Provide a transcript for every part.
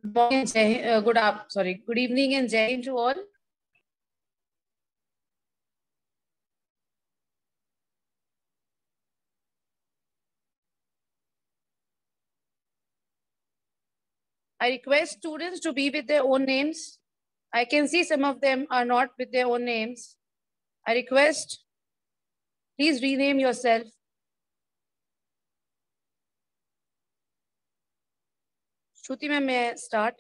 Good morning, good evening and Jai Hind to all. I request students to be with their own names. I can see some of them are not with their own names. I request, please rename yourself. Shruti ma'am, may I start?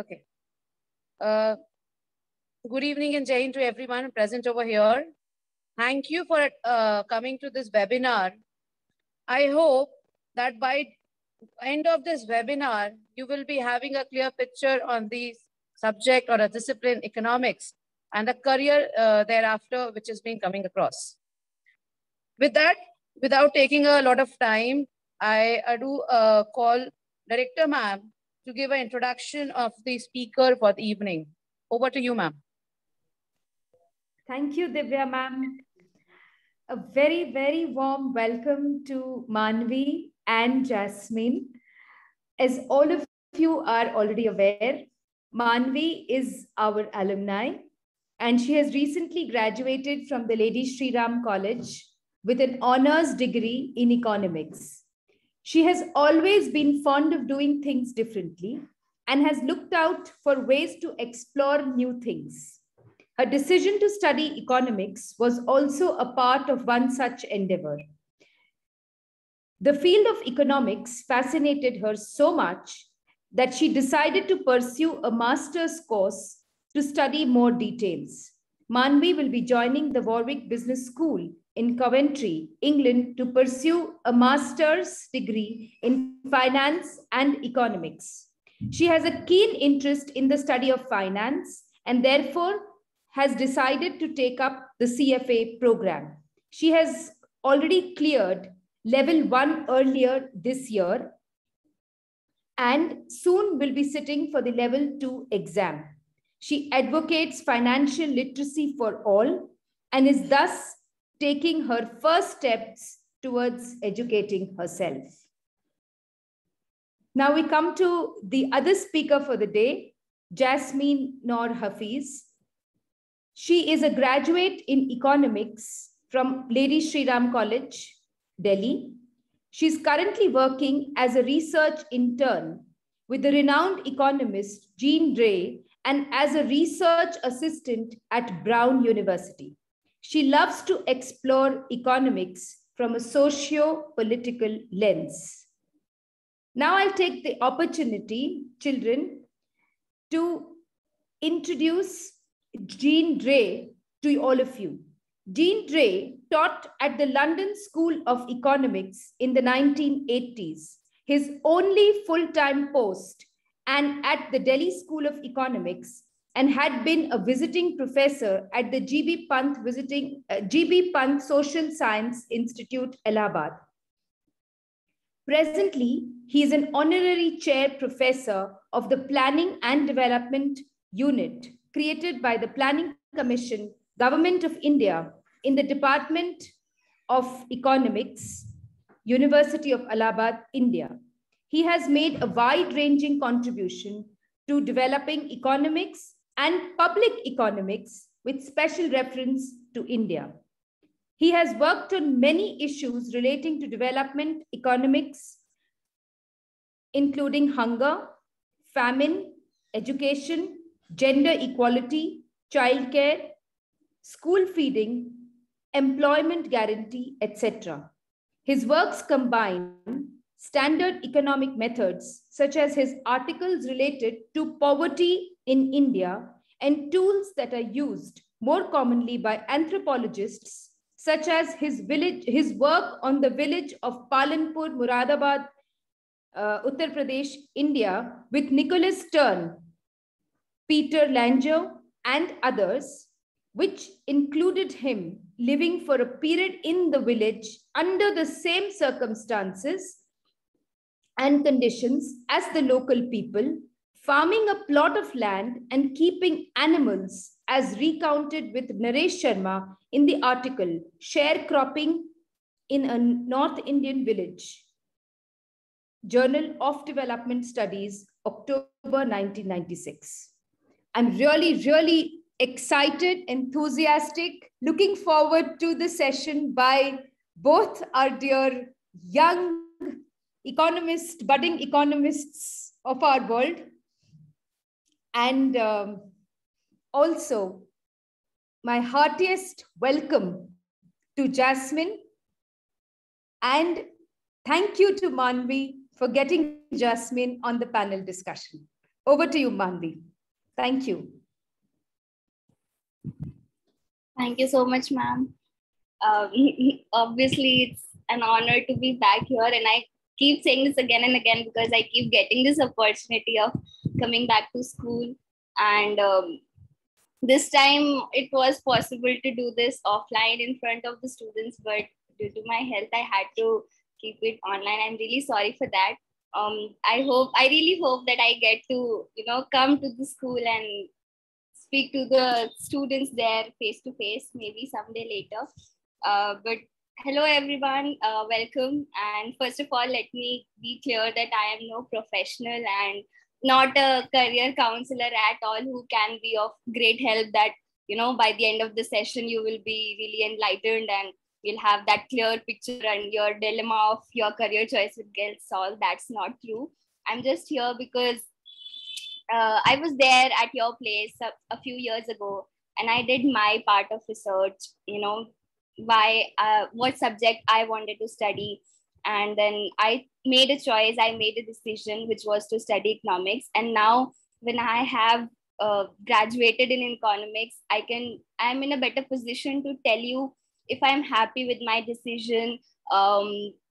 Okay. Good evening and Jai Hind to everyone present over here. Thank you for coming to this webinar. I hope that by end of this webinar, you will be having a clear picture on the subject or a discipline economics and the career thereafter, which has been coming across. With that, without taking a lot of time, I do call Director ma'am to give an introduction of the speaker for the evening. Over to you, ma'am. Thank you, Divya ma'am. A very, very warm welcome to Manvi and Jasmine. As all of you are already aware, Manvi is our alumni, and she has recently graduated from the Lady Shri Ram College with an honors degree in economics. She has always been fond of doing things differently and has looked out for ways to explore new things. Her decision to study economics was also a part of one such endeavor. The field of economics fascinated her so much that she decided to pursue a master's course to study more details. Manvi will be joining the Warwick Business School in Coventry, England, to pursue a master's degree in finance and economics. She has a keen interest in the study of finance and therefore has decided to take up the CFA program. She has already cleared level 1 earlier this year and soon will be sitting for the level 2 exam. She advocates financial literacy for all and is thus taking her first steps towards educating herself. Now we come to the other speaker for the day, Jasmine Noor Hafiz. She is a graduate in economics from Lady Shri Ram College, Delhi. She's currently working as a research intern with the renowned economist Jean Drey and as a research assistant at Brown University. She loves to explore economics from a socio-political lens. Now I'll take the opportunity, children, to introduce Jean Drey to all of you. Jean Drey taught at the London School of Economics in the 1980s, his only full-time post, and at the Delhi School of Economics, and had been a visiting professor at the G.B. Pant Social Science Institute, Allahabad. Presently, he is an honorary chair professor of the Planning and Development Unit created by the Planning Commission, Government of India, in the Department of Economics, University of Allahabad, India. He has made a wide-ranging contribution to developing economics and public economics with special reference to India. He has worked on many issues relating to development economics, including hunger, famine, education, gender equality, childcare, school feeding, employment guarantee, etc. His works combine standard economic methods, such as his articles related to poverty in India, and tools that are used more commonly by anthropologists, such as his work on the village of Palanpur, Muradabad, Uttar Pradesh, India, with Nicholas Stern, Peter Langer, and others, which included him living for a period in the village under the same circumstances and conditions as the local people, farming a plot of land and keeping animals, as recounted with Naresh Sharma in the article Sharecropping in a North Indian Village, Journal of Development Studies, October 1996. I'm really excited, enthusiastic, looking forward to the session by both our dear young economists, budding economists of our world. And also, my heartiest welcome to Jasmine. And thank you to Manvi for getting Jasmine on the panel discussion. Over to you, Manvi. Thank you. Thank you so much, ma'am. Obviously, it's an honor to be back here. And I keep saying this again and again because I keep getting this opportunity of coming back to school. And this time it was possible to do this offline in front of the students, but due to my health, I had to keep it online. I'm really sorry for that. I really hope that I get to, come to the school and speak to the students there face to face, maybe someday later. But hello, everyone. Welcome. And first of all, let me be clear that I am no professional and not a career counselor at all who can be of great help that, by the end of the session, you will be really enlightened and you'll have that clear picture and your dilemma of your career choice will get solved. That's not true. I'm just here because I was there at your place a few years ago and I did my part of research, what subject I wanted to study. And then I made a choice, I made a decision, which was to study economics. And now when I have graduated in economics, I'm in a better position to tell you if I'm happy with my decision,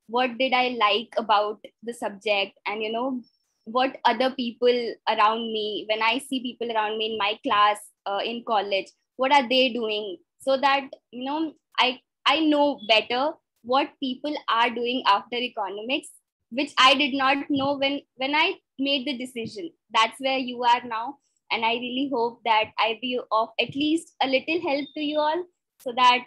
what did I like about the subject, and what other people around me, when I see people around me in my class, in college, what are they doing, so that I know better what people are doing after economics, which I did not know when I made the decision. That's where you are now, and I really hope that I be of at least a little help to you all, so that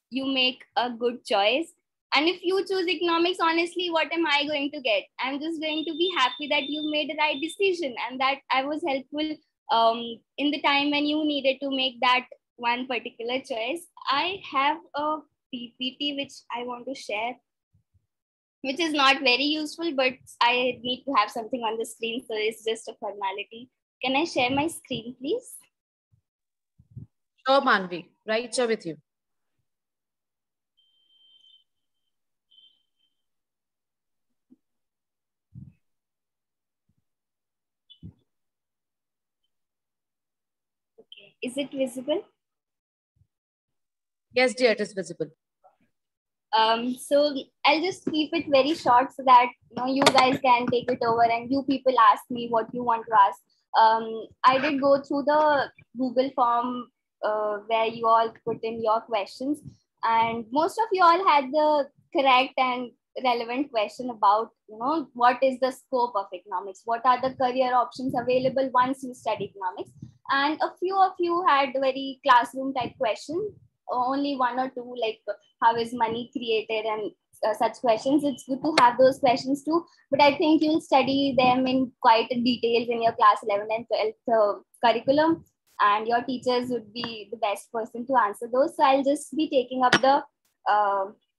you make a good choice. And if you choose economics, honestly, what am I going to get? I'm just going to be happy that you made the right decision and that I was helpful in the time when you needed to make that one particular choice. I have a PPT which I want to share, which is not very useful, but I need to have something on the screen, so it's just a formality. Can I share my screen, please? Sure, Manvi. Right here with you. Okay. Is it visible? Yes, dear, it is visible. So I'll just keep it very short so that you guys can take it over and you people ask me what you want to ask. I did go through the Google form where you all put in your questions, and most of you all had the correct and relevant question about what is the scope of economics, what are the career options available once you study economics, and a few of you had very classroom type questions, only one or two, like how is money created and such questions. It's good to have those questions too, but I think you'll study them in quite details in your class 11 and 12th curriculum, and your teachers would be the best person to answer those. So I'll just be taking up the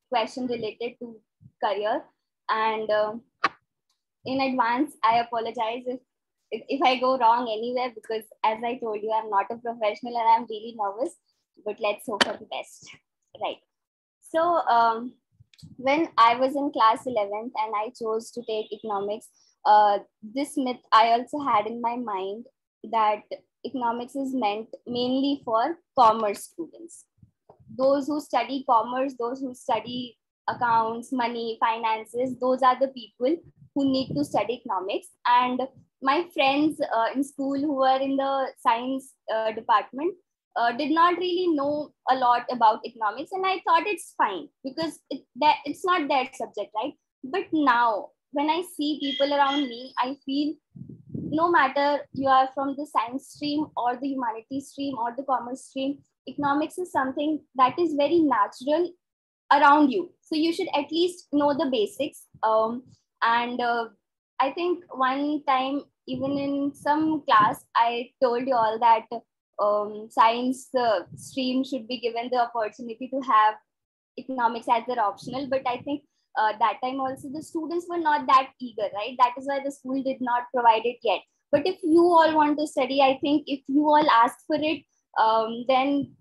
question related to career, and in advance I apologize if I go wrong anywhere, because as I told you, I'm not a professional and I'm really nervous, but let's hope for the best. Right. So when I was in class 11th and I chose to take economics, this myth I also had in my mind, that economics is meant mainly for commerce students. Those who study commerce, those who study accounts, money, finances, those are the people who need to study economics. And my friends in school who were in the science department did not really know a lot about economics, and I thought it's fine because it's not their subject, right? But now when I see people around me, I feel no matter you are from the science stream or the humanities stream or the commerce stream, economics is something that is very natural around you. So you should at least know the basics. And I think one time, even in some class, I told you all that science stream should be given the opportunity to have economics as their optional. But I think that time also the students were not that eager, right? That is why the school did not provide it yet. But if you all want to study, I think if you all ask for it, then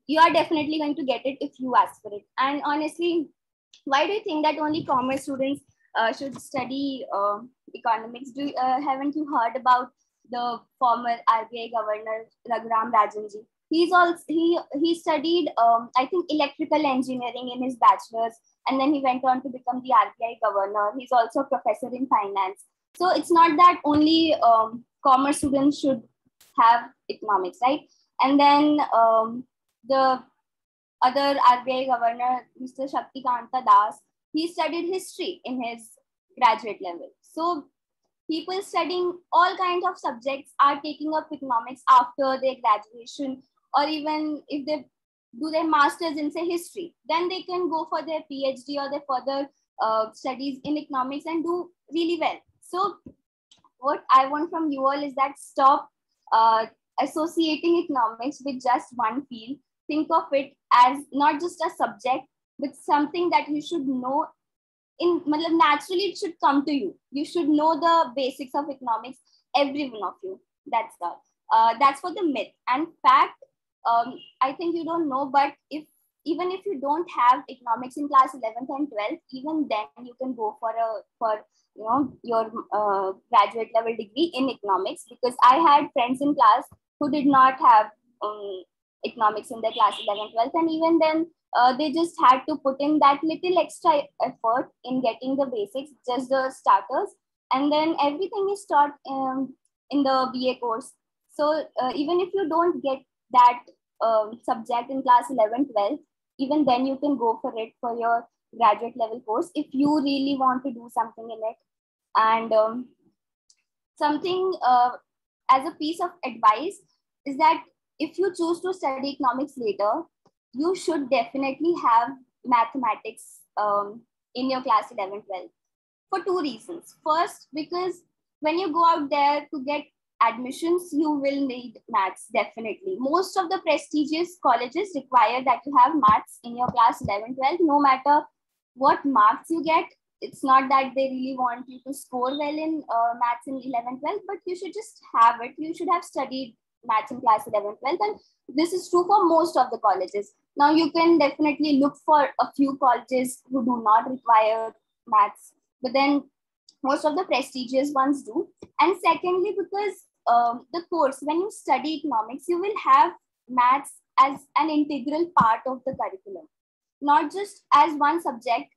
you are definitely going to get it if you ask for it. And honestly, why do you think that only commerce students should study economics? Haven't you heard about the former RBI governor Raghuram Rajanji? He studied I think electrical engineering in his bachelor's, and then he went on to become the RBI governor. He's also a professor in finance. So it's not that only commerce students should have economics, right? And then the other RBI governor, Mr. Shaktikanta Das, he studied history in his graduate level. So people studying all kinds of subjects are taking up economics after their graduation, or even if they do their masters in say history, then they can go for their PhD or their further studies in economics and do really well. So what I want from you all is that stop associating economics with just one field. Think of it as not just a subject, but something that you should know. Naturally it should come to you. You should know the basics of economics, every one of you. That's all. That's for the myth. And fact, I think you don't know, but even if you don't have economics in class 11th and 12th, even then you can go for your graduate level degree in economics, because I had friends in class who did not have economics in their class 11th, 12th, and even then they just had to put in that little extra effort in getting the basics, just the starters, and then everything is taught in the BA course. So even if you don't get that subject in class 11th, 12th, even then you can go for it for your graduate level course if you really want to do something in it. And something as a piece of advice is that if you choose to study economics later, you should definitely have mathematics in your class 11, 12 for two reasons. First, because when you go out there to get admissions, you will need maths, definitely. Most of the prestigious colleges require that you have maths in your class 11, 12, no matter what marks you get. It's not that they really want you to score well in maths in 11, 12, but you should just have it. You should have studied maths in class 11, 12, and this is true for most of the colleges. Now you can definitely look for a few colleges who do not require maths, but then most of the prestigious ones do. And secondly, because the course, when you study economics, you will have maths as an integral part of the curriculum, not just as one subject.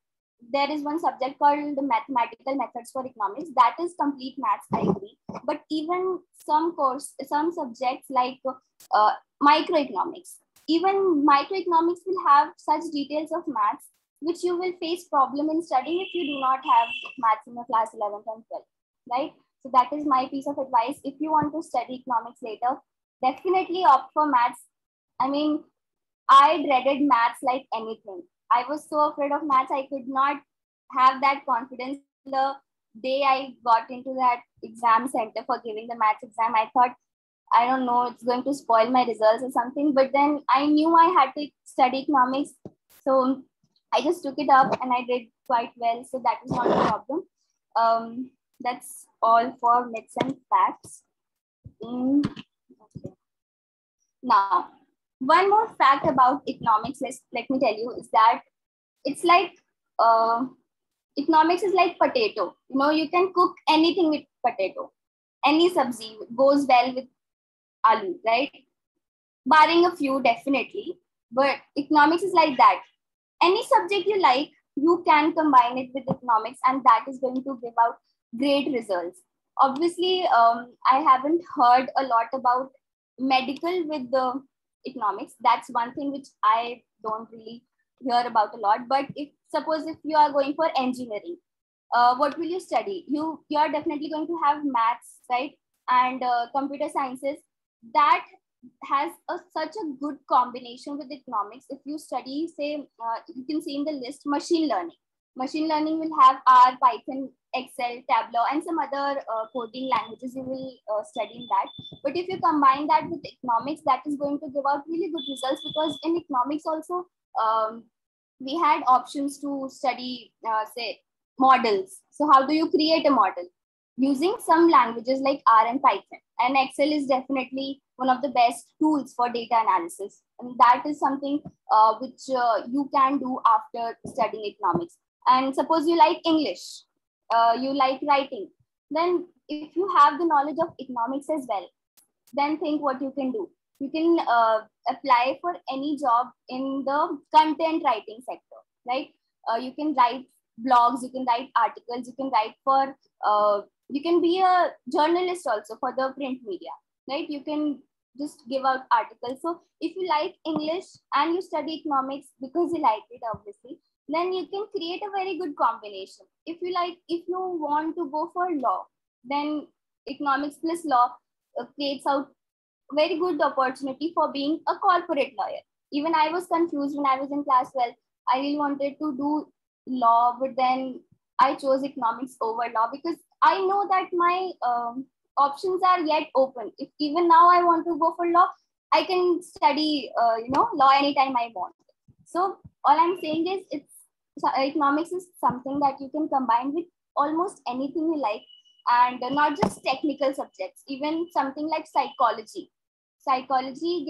There is one subject called the mathematical methods for economics. That is complete maths, I agree. But even some subjects like microeconomics, even microeconomics will have such details of maths which you will face problem in studying if you do not have maths in your class 11th and 12th, right? So that is my piece of advice. If you want to study economics later, definitely opt for maths. I mean, I dreaded maths like anything. I was so afraid of maths. I could not have that confidence. The day I got into that exam center for giving the maths exam, I thought, I don't know, it's going to spoil my results or something. But then I knew I had to study economics. So I just took it up and I did quite well. So that was not a problem. That's all for myths and facts. Okay. Now, one more fact about economics, let me tell you, is that it's like economics is like potato. You know, you can cook anything with potato. Any sabzi goes well with aloo, right? Barring a few, definitely. But economics is like that. Any subject you like, you can combine it with economics, and that is going to give out great results. Obviously, I haven't heard a lot about medical with the economics. That's one thing which I don't really hear about a lot. But if you are going for engineering, what will you study? You are definitely going to have maths, right? and computer sciences, that has such a good combination with economics. If you study, say, you can see in the list machine learning. Machine learning will have R, Python, Excel, Tableau, and some other coding languages you will study in that. But if you combine that with economics, that is going to give out really good results, because in economics also, we had options to study, say, models. So how do you create a model? Using some languages like R and Python. And Excel is definitely one of the best tools for data analysis. And that is something which you can do after studying economics. And suppose you like English, you like writing, then if you have the knowledge of economics as well, then think what you can do. You can apply for any job in the content writing sector, right? You can write blogs, you can write articles, you can write for, you can be a journalist also for the print media, right? You can just give out articles. So if you like English and you study economics because you like it, obviously, then you can create a very good combination. If you want to go for law, then economics plus law creates out very good opportunity for being a corporate lawyer. Even I was confused when I was in class 12. I really wanted to do law, but then I chose economics over law because I know that my options are yet open. If even now I want to go for law, I can study, law anytime I want. So all I'm saying is, economics is something that you can combine with almost anything you like, and not just technical subjects, even something like psychology. Psychology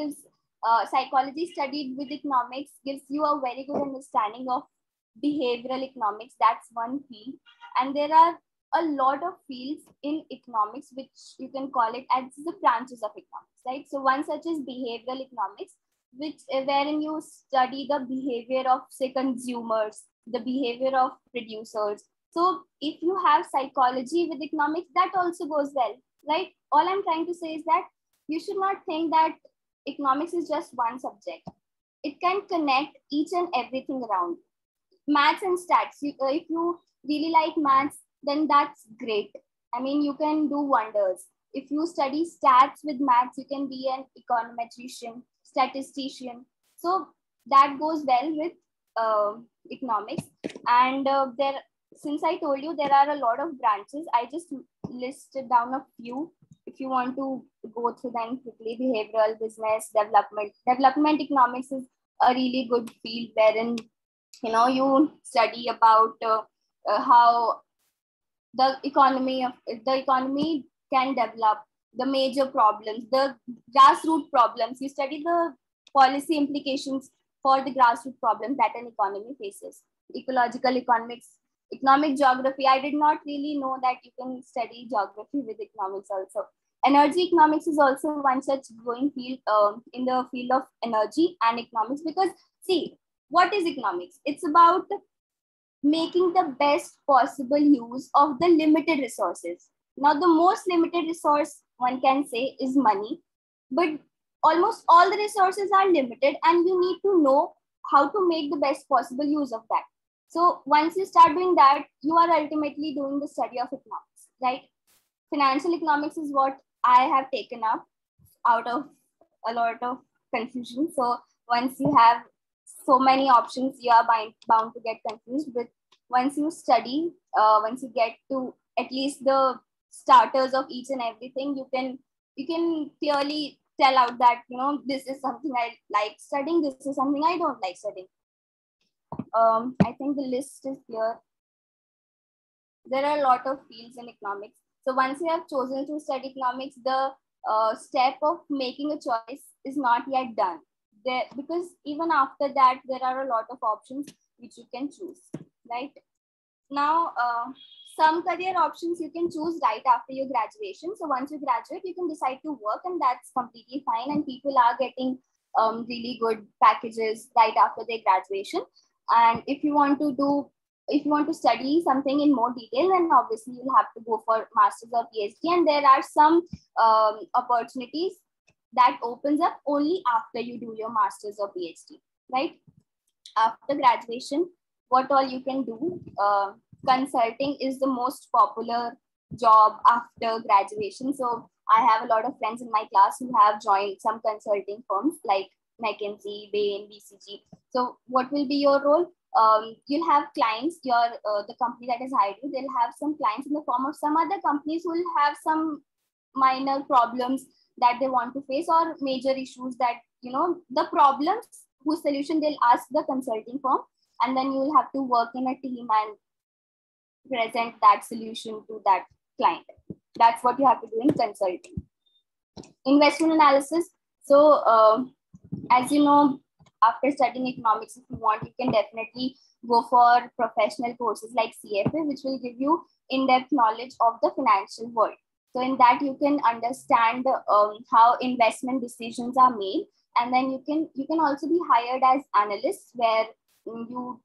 studied with economics gives you a very good understanding of behavioral economics. That's one field. And there are a lot of fields in economics which you can call it as the branches of economics, right? So one such is behavioral economics, which wherein you study the behavior of, say, consumers, the behavior of producers. So if you have psychology with economics, that also goes well, right? All I'm trying to say is that you should not think that economics is just one subject. It can connect each and everything around. Maths and stats, if you really like maths, then that's great. I mean, you can do wonders. If you study stats with maths, you can be an econometrician, statistician. So that goes well with economics. And since I told you there are a lot of branches, I just listed down a few. If you want to go through them quickly: behavioral, business, development. Development economics is a really good field wherein you study about how the economy can develop, the major problems, the grassroots problems. You study the policy implications for the grassroots problems that an economy faces. Ecological economics, economic geography. I did not really know that you can study geography with economics also. Energy economics is also one such growing field in the field of energy and economics, because see, what is economics? It's about making the best possible use of the limited resources. Now, the most limited resource one can say is money, but almost all the resources are limited, and you need to know how to make the best possible use of that. So once you start doing that, you are ultimately doing the study of economics, right? Financial economics is what I have taken up out of a lot of confusion. So once you have so many options, you are bound to get confused. But once you study, once you get to at least the starters of each and everything, you can clearly tell out that this is something I like studying, this is something I don't like studying. I think the list is clear. There are a lot of fields in economics. So once you have chosen to study economics, the step of making a choice is not yet done. Because even after that, there are a lot of options which you can choose, right? Now, some career options you can choose right after your graduation. So once you graduate, you can decide to work, and that's completely fine. And people are getting really good packages right after their graduation. And if you want to study something in more detail, then obviously you'll have to go for master's or PhD. And there are some opportunities that opens up only after you do your master's or PhD, right? After graduation, what all you can do? Consulting is the most popular job after graduation. So I have a lot of friends in my class who have joined some consulting firms like McKinsey, Bain, BCG. So what will be your role? You'll have clients, the company that has hired you, they'll have some clients in the form of some other companies who will have some minor problems that they want to face, or major issues that, the problems whose solution they'll ask the consulting firm, and then you'll have to work in a team and present that solution to that client. That's what you have to do in consulting. Investment analysis. So as you know, after studying economics, if you want, you can definitely go for professional courses like CFA, which will give you in-depth knowledge of the financial world. So in that, you can understand how investment decisions are made, and then you can also be hired as analysts, where you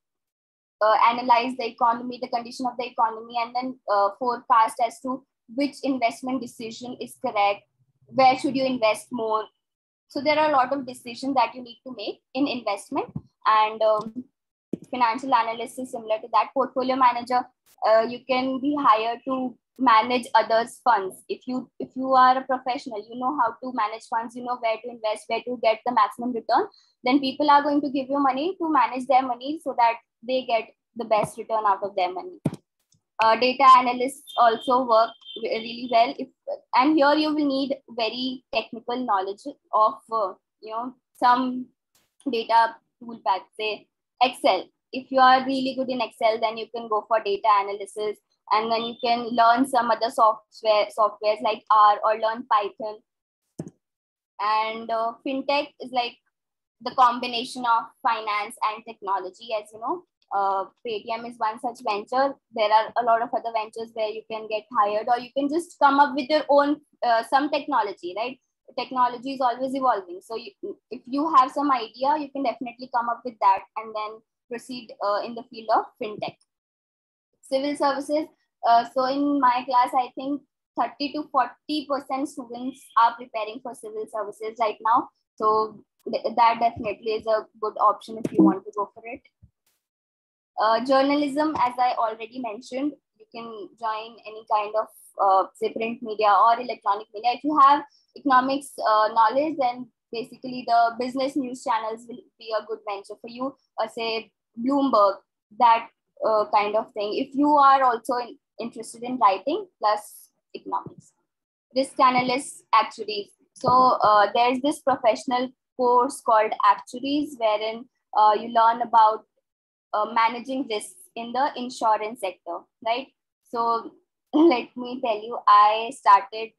analyze the economy, the condition of the economy, and then forecast as to which investment decision is correct, where should you invest more. So there are a lot of decisions that you need to make in investment, and financial analyst is similar to that. Portfolio manager, you can be hired to manage others' funds. If you are a professional, you know how to manage funds, you know where to invest, where to get the maximum return, then people are going to give you money to manage their money so that they get the best return out of their money. Data analysts also work really well. And here you will need very technical knowledge of some data tool pack, say Excel. If you are really good in Excel, then you can go for data analysis, and then you can learn some other softwares like R, or learn Python. And fintech is like the combination of finance and technology. As you know, Paytm is one such venture. There are a lot of other ventures where you can get hired, or you can just come up with your own some technology, right? Technology is always evolving. So if you have some idea, you can definitely come up with that and then proceed in the field of fintech. Civil services. So in my class, I think 30 to 40% students are preparing for civil services right now. So that definitely is a good option if you want to go for it. Journalism, as I already mentioned, you can join any kind of say print media or electronic media. If you have economics knowledge, then basically the business news channels will be a good venture for you. Say Bloomberg, that kind of thing. If you are also interested in writing plus economics. Risk analysts, actuaries. So there's this professional course called actuaries, wherein you learn about managing risks in the insurance sector, right? So let me tell you, I started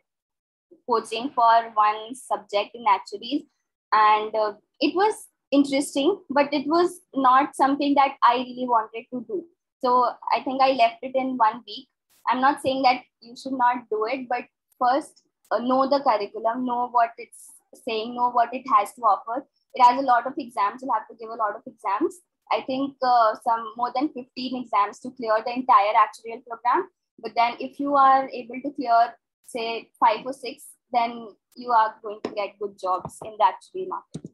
coaching for one subject in actuaries, and it was interesting, but it was not something that I really wanted to do. So I think I left it in 1 week. I'm not saying that you should not do it, but first know the curriculum, know what it's saying, know what it has to offer. It has a lot of exams. You'll have to give a lot of exams. I think some more than 15 exams to clear the entire actuarial program. But then if you are able to clear, say, 5 or 6, then you are going to get good jobs in the actuarial market.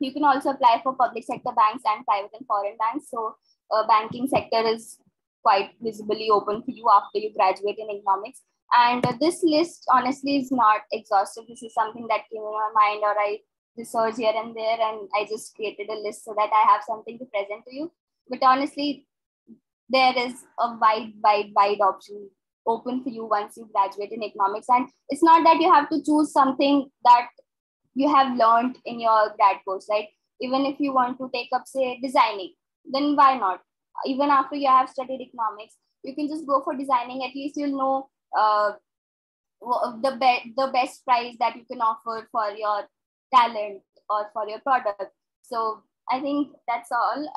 You can also apply for public sector banks and private and foreign banks. So banking sector is quite visibly open for you after you graduate in economics. And this list honestly is not exhaustive. This is something that came in my mind, or I research here and there, and I just created a list so that I have something to present to you. But honestly, there is a wide option open for you once you graduate in economics. And it's not that you have to choose something that you have learned in your grad course, right? Even if you want to take up, say, designing, then why not? Even after you have studied economics, you can just go for designing. At least you'll know the best price that you can offer for your talent or for your product. So I think that's all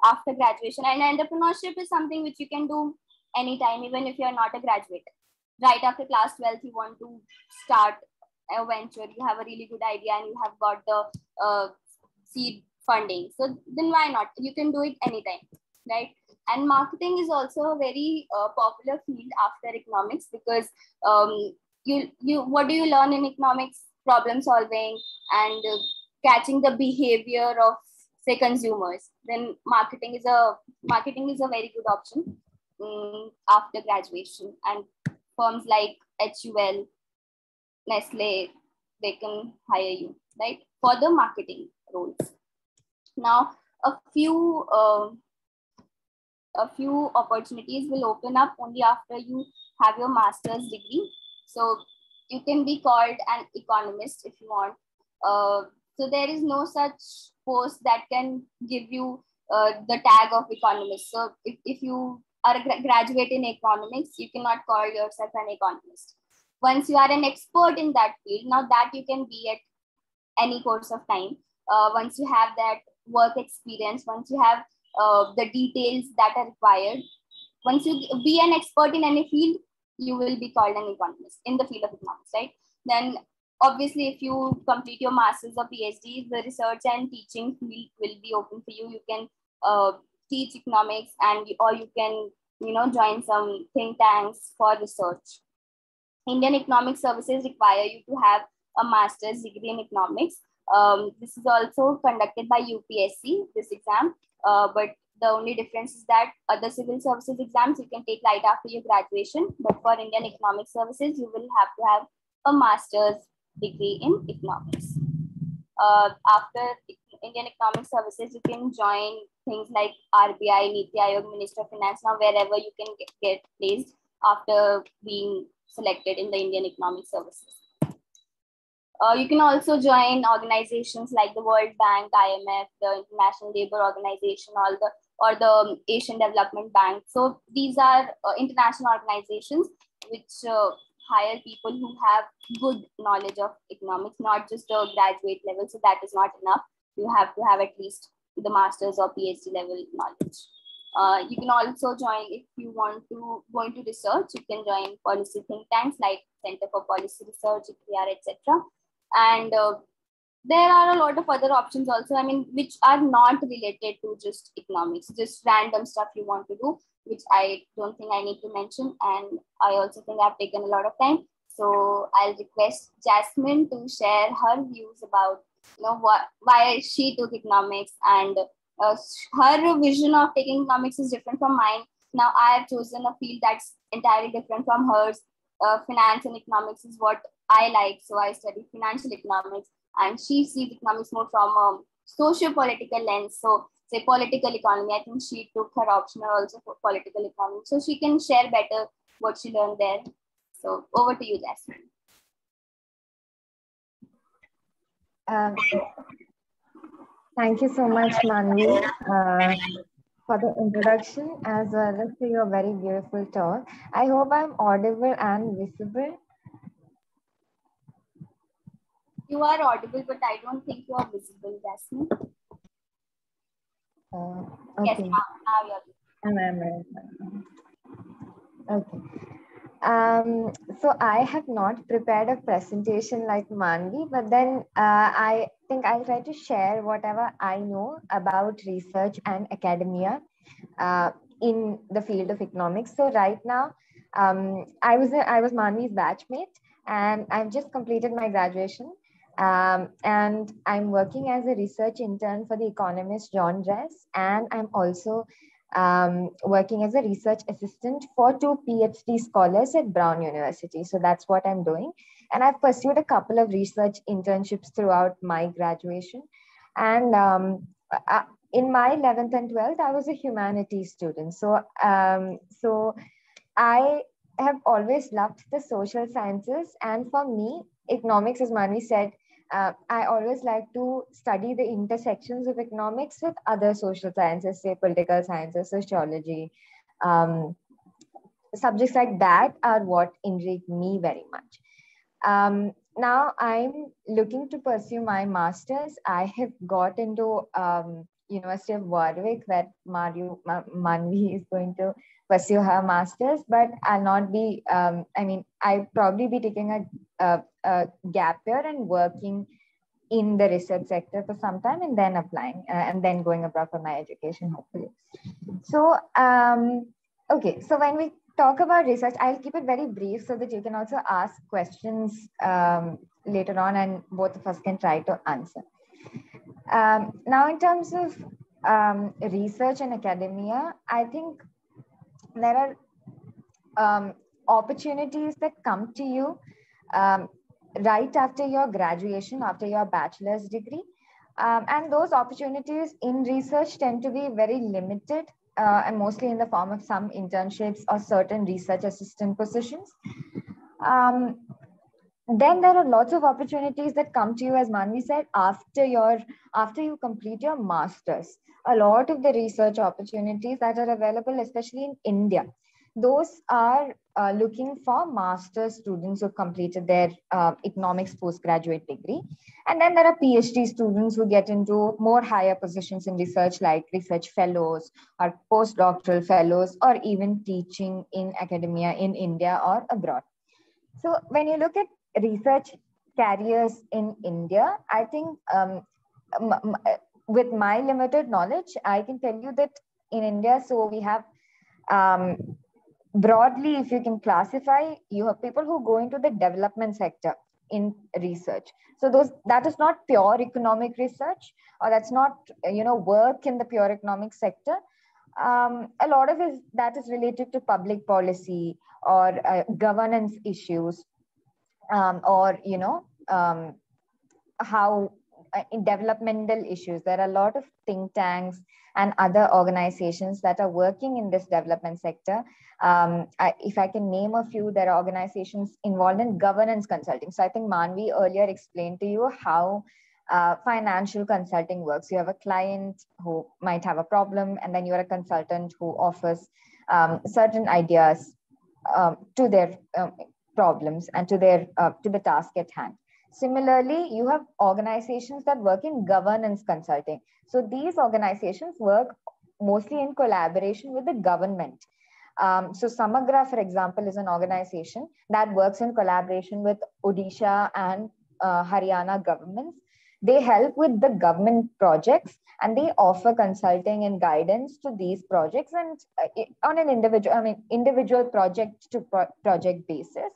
after graduation. And entrepreneurship is something which you can do anytime, even if you're not a graduate. Right after class 12th, you want to start a venture, you have a really good idea, and you have got the seed funding. So then why not? You can do it anytime, right? And marketing is also a very popular field after economics, because what do you learn in economics? Problem solving and catching the behavior of, say, consumers. Then marketing is a very good option. after graduation, and firms like HUL, Nestle, they can hire you, right, for the marketing roles. Now, a few opportunities will open up only after you have your master's degree. So you can be called an economist if you want. So there is no such post that can give you the tag of economist. So if you are a graduate in economics, you cannot call yourself an economist. Once you are an expert in that field, now that you can be at any course of time. Once you have that work experience, once you have the details that are required, once you be an expert in any field, you will be called an economist in the field of economics, right? Then obviously, if you complete your master's or PhD, the research and teaching field will be open for you. You can teach economics, or you can join some think tanks for research. Indian Economic Services require you to have a master's degree in economics. This is also conducted by UPSC, this exam, but the only difference is that other civil services exams you can take right after your graduation, but for Indian Economic Services, you will have to have a master's degree in economics. After Indian Economic Services, you can join things like RBI, Niti Aayog, Minister of Finance, now wherever you can get placed after being selected in the Indian Economic Services. You can also join organizations like the World Bank, IMF, the International Labour Organization, or the Asian Development Bank. So these are international organizations which hire people who have good knowledge of economics, not just a graduate level. So that is not enough. You have to have at least the master's or PhD level knowledge. You can also join, if you want to go into research, you can join policy think tanks like Center for Policy Research, ICRIER, etc. And there are a lot of other options also, which are not related to just economics, just random stuff you want to do, which I don't think I need to mention. And I also think I've taken a lot of time. So I'll request Jasmine to share her views about why she took economics, and her vision of taking economics is different from mine. Now I have chosen a field that's entirely different from hers. Finance and economics is what I like, so I study financial economics, and she sees economics more from a socio-political lens. So say political economy, I think she took her optional also for political economy, so she can share better what she learned there. So over to you, Jasmine. Thank you so much, Manvi, for the introduction, as well as for your very beautiful talk. I hope I'm audible and visible. You are audible, but I don't think you are visible, Jasmine. Okay. Yes, now you're okay. So I have not prepared a presentation like Manvi, but then I think I'll try to share whatever I know about research and academia in the field of economics. So right now, I was Manvi's batchmate, and I've just completed my graduation. And I'm working as a research intern for the economist John Dress, and I'm also working as a research assistant for 2 PhD scholars at Brown University. So that's what I'm doing. And I've pursued a couple of research internships throughout my graduation. And in my 11th and 12th, I was a humanities student. So I have always loved the social sciences. And for me, economics, as Manvi said, I always like to study the intersections of economics with other social sciences, say political sciences, sociology. Subjects like that are what intrigue me very much. Now I'm looking to pursue my master's. I have got into University of Warwick, where Manvi is going to pursue her master's, but I'll not be, I'll probably be taking a gap year and working in the research sector for some time, and then applying and then going abroad for my education, hopefully. So, okay, so when we talk about research, I'll keep it very brief so that you can also ask questions later on, and both of us can try to answer. Now, in terms of research and academia, I think there are opportunities that come to you right after your graduation, after your bachelor's degree. And those opportunities in research tend to be very limited, and mostly in the form of some internships or certain research assistant positions. Then there are lots of opportunities that come to you, as Manvi said, after you complete your master's. A lot of the research opportunities that are available, especially in India, those are looking for master's students who completed their economics postgraduate degree. And then there are PhD students who get into more higher positions in research, like research fellows or postdoctoral fellows, or even teaching in academia in India or abroad. So when you look at research careers in India, I think with my limited knowledge, I can tell you that in India, so we have broadly, if you can classify, you have people who go into the development sector in research. So that is not pure economic research, or that's not work in the pure economic sector. A lot of that is related to public policy or governance issues, or how in developmental issues. There are a lot of think tanks and other organizations that are working in this development sector. If I can name a few, there are organizations involved in governance consulting. So I think Manvi earlier explained to you how financial consulting works. You have a client who might have a problem, and then you're a consultant who offers certain ideas to their problems and to the task at hand. Similarly, you have organizations that work in governance consulting. So these organizations work mostly in collaboration with the government. So Samagra, for example, is an organization that works in collaboration with Odisha and Haryana governments. They help with the government projects, and they offer consulting and guidance to these projects, and on an individual project to project basis.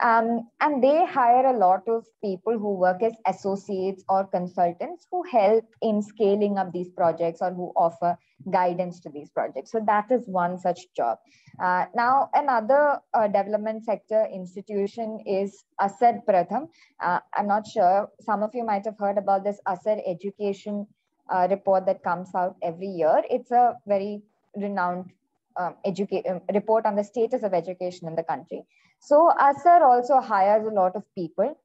And they hire a lot of people who work as associates or consultants who help in scaling up these projects or who offer guidance to these projects. So that is one such job. Now, another development sector institution is ASAR Pratham. I'm not sure, some of you might have heard about this ASAR education report that comes out every year. It's a very renowned report on the status of education in the country. So ASAR also hires a lot of people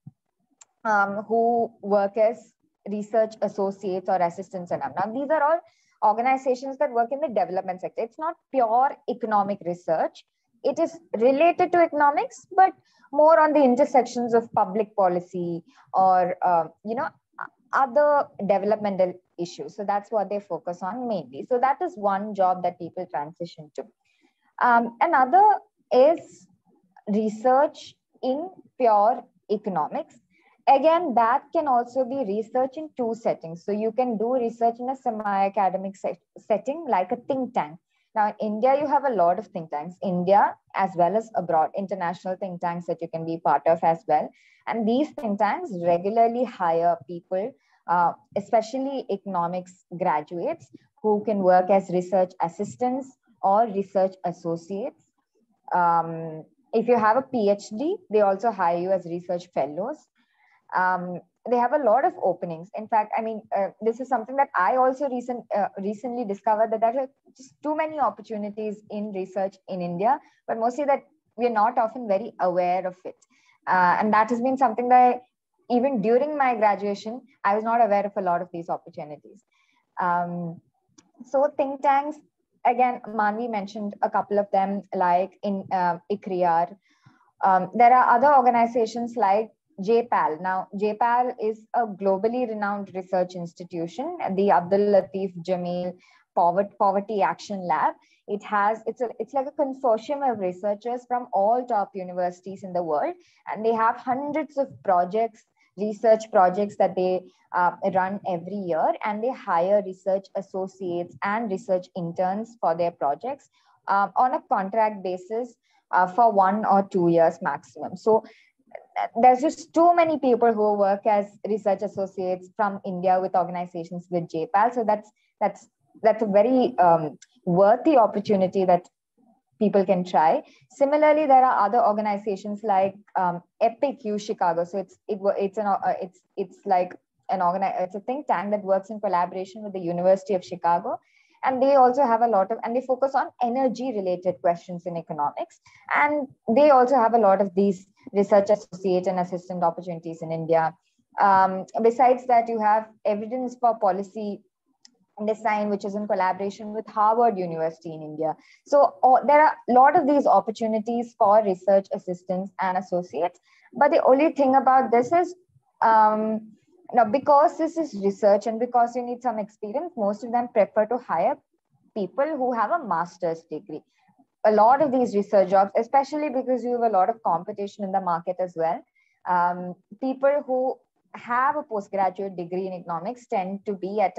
who work as research associates or assistants. And now these are all organizations that work in the development sector. It's not pure economic research. It is related to economics, but more on the intersections of public policy or other developmental issues. So that's what they focus on mainly. So that is one job that people transition to. Another is research in pure economics. Again, that can also be research in two settings. So you can do research in a semi-academic setting, like a think tank. Now, in India, you have a lot of think tanks, India as well as abroad, international think tanks that you can be part of as well. And these think tanks regularly hire people, especially economics graduates, who can work as research assistants or research associates. If you have a PhD, they also hire you as research fellows. They have a lot of openings. In fact, this is something that I also recently discovered, that there are just too many opportunities in research in India, but mostly that we are not often very aware of it. And that has been something that even during my graduation, I was not aware of a lot of these opportunities. So think tanks, again, Manvi mentioned a couple of them, like in ICRIAR. There are other organizations like JPAL. Now, JPAL is a globally renowned research institution, the Abdul Latif Jameel Poverty Action Lab. It's like a consortium of researchers from all top universities in the world, and they have hundreds of projects, research projects that they run every year, and they hire research associates and research interns for their projects on a contract basis for 1 or 2 years maximum. So there's just too many people who work as research associates from India with organizations with JPAL. So that's a very worthy opportunity that people can try. Similarly, there are other organizations like Epic U Chicago. So it's like it's a think tank that works in collaboration with the University of Chicago, and they also have a lot of, and they focus on energy related questions in economics, and they also have a lot of these research associate and assistant opportunities in India. Besides that, you have Evidence for Policy Design, which is in collaboration with Harvard University in India. So there are a lot of these opportunities for research assistants and associates. But the only thing about this is, now, because this is research and because you need some experience, most of them prefer to hire people who have a master's degree. A lot of these research jobs, especially because you have a lot of competition in the market as well, people who have a postgraduate degree in economics tend to be at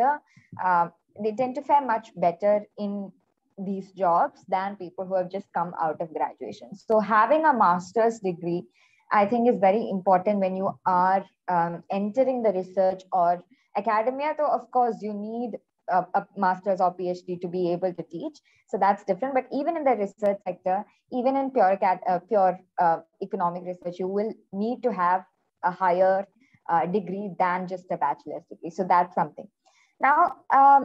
they tend to fare much better in these jobs than people who have just come out of graduation. So having a master's degree, I think, is very important when you are entering the research or academia. So of course you need a master's or PhD to be able to teach. So that's different. But even in the research sector, even in pure economic research, you will need to have a higher degree than just a bachelor's degree. So that's something. Now,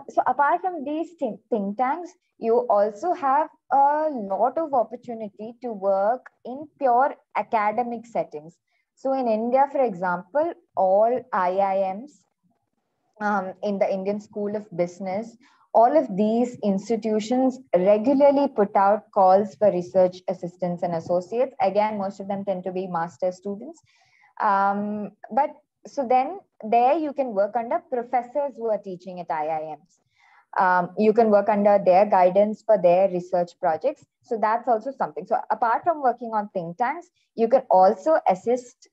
so apart from these think tanks, you also have a lot of opportunity to work in pure academic settings. So in India, for example, all IIMs, in the Indian School of Business, all of these institutions regularly put out calls for research assistants and associates. Again, most of them tend to be master's students. But so then there you can work under professors who are teaching at IIMs. You can work under their guidance for their research projects. So that's also something. So apart from working on think tanks, you can also assist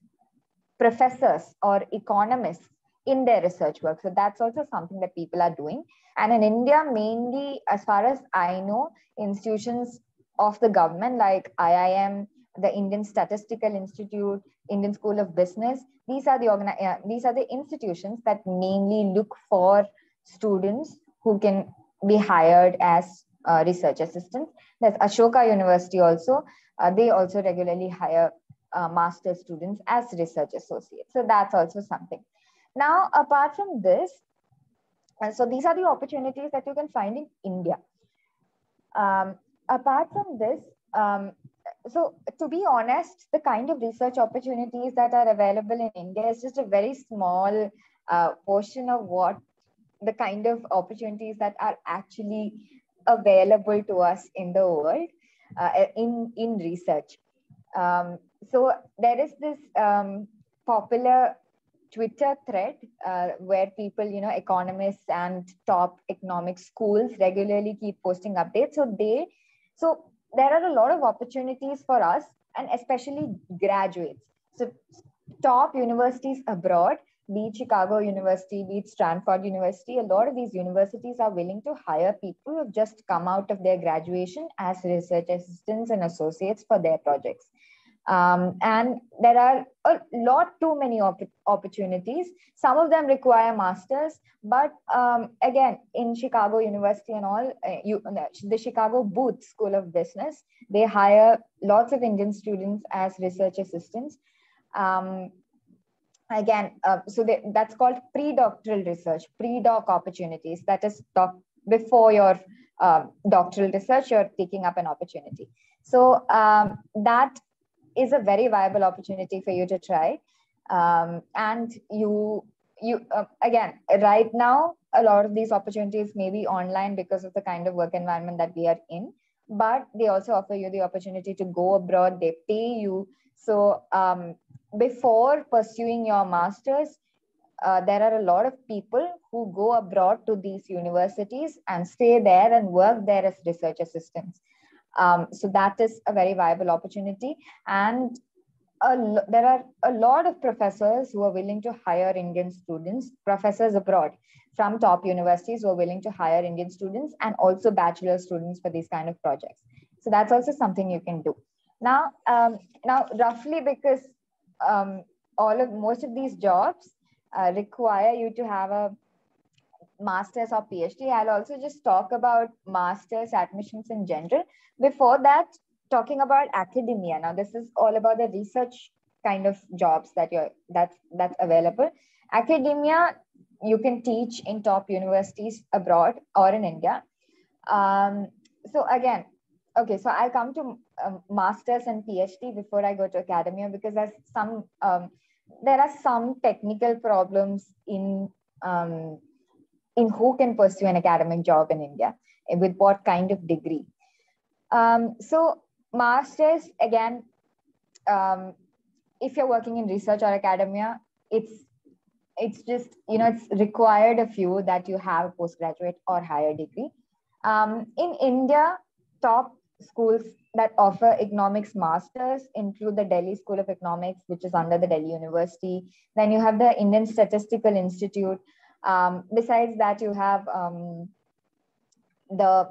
professors or economists in their research work. So that's also something that people are doing. And in India, mainly, as far as I know, institutions of the government like IIM, the Indian Statistical Institute, Indian School of Business, these are the institutions that mainly look for students who can be hired as research assistants. There's Ashoka University also. They also regularly hire master's students as research associates. So that's also something. Now, apart from this, so these are the opportunities that you can find in India. Apart from this, so to be honest, the kind of research opportunities that are available in India is just a very small portion of what the kind of opportunities that are actually available to us in the world in research. So there is this popular Twitter thread where people, economists and top economic schools regularly keep posting updates. So there are a lot of opportunities for us, and especially graduates. So top universities abroad, be it Chicago University, be it Stanford University, a lot of these universities are willing to hire people who have just come out of their graduation as research assistants and associates for their projects. And there are a lot too many opportunities. Some of them require masters, but again, in Chicago University and all, the Chicago Booth School of Business, they hire lots of Indian students as research assistants. So that's called pre-doctoral research, pre-doc opportunities. That is before your doctoral research, you're taking up an opportunity. So that is a very viable opportunity for you to try. And again, right now, a lot of these opportunities may be online because of the kind of work environment that we are in, but they also offer you the opportunity to go abroad, they pay you. So before pursuing your master's, there are a lot of people who go abroad to these universities and stay there and work there as research assistants. So that is a very viable opportunity. And there are a lot of professors who are willing to hire Indian students, professors abroad from top universities who are willing to hire Indian students and also bachelor students for these kind of projects. So that's also something you can do. Now roughly, because most of these jobs require you to have master's or PhD. I'll also just talk about master's admissions in general. Before that, talking about academia. Now, this is all about the research kind of jobs that's available. Academia, you can teach in top universities abroad or in India. So again, okay, so I'll come to master's and PhD before I go to academia, because there are some technical problems in who can pursue an academic job in India with what kind of degree. So master's, again, if you're working in research or academia, it's just, it's required of you that you have a postgraduate or higher degree. In India, top schools that offer economics masters include the Delhi School of Economics, which is under the Delhi University. Then you have the Indian Statistical Institute. Besides that, you have the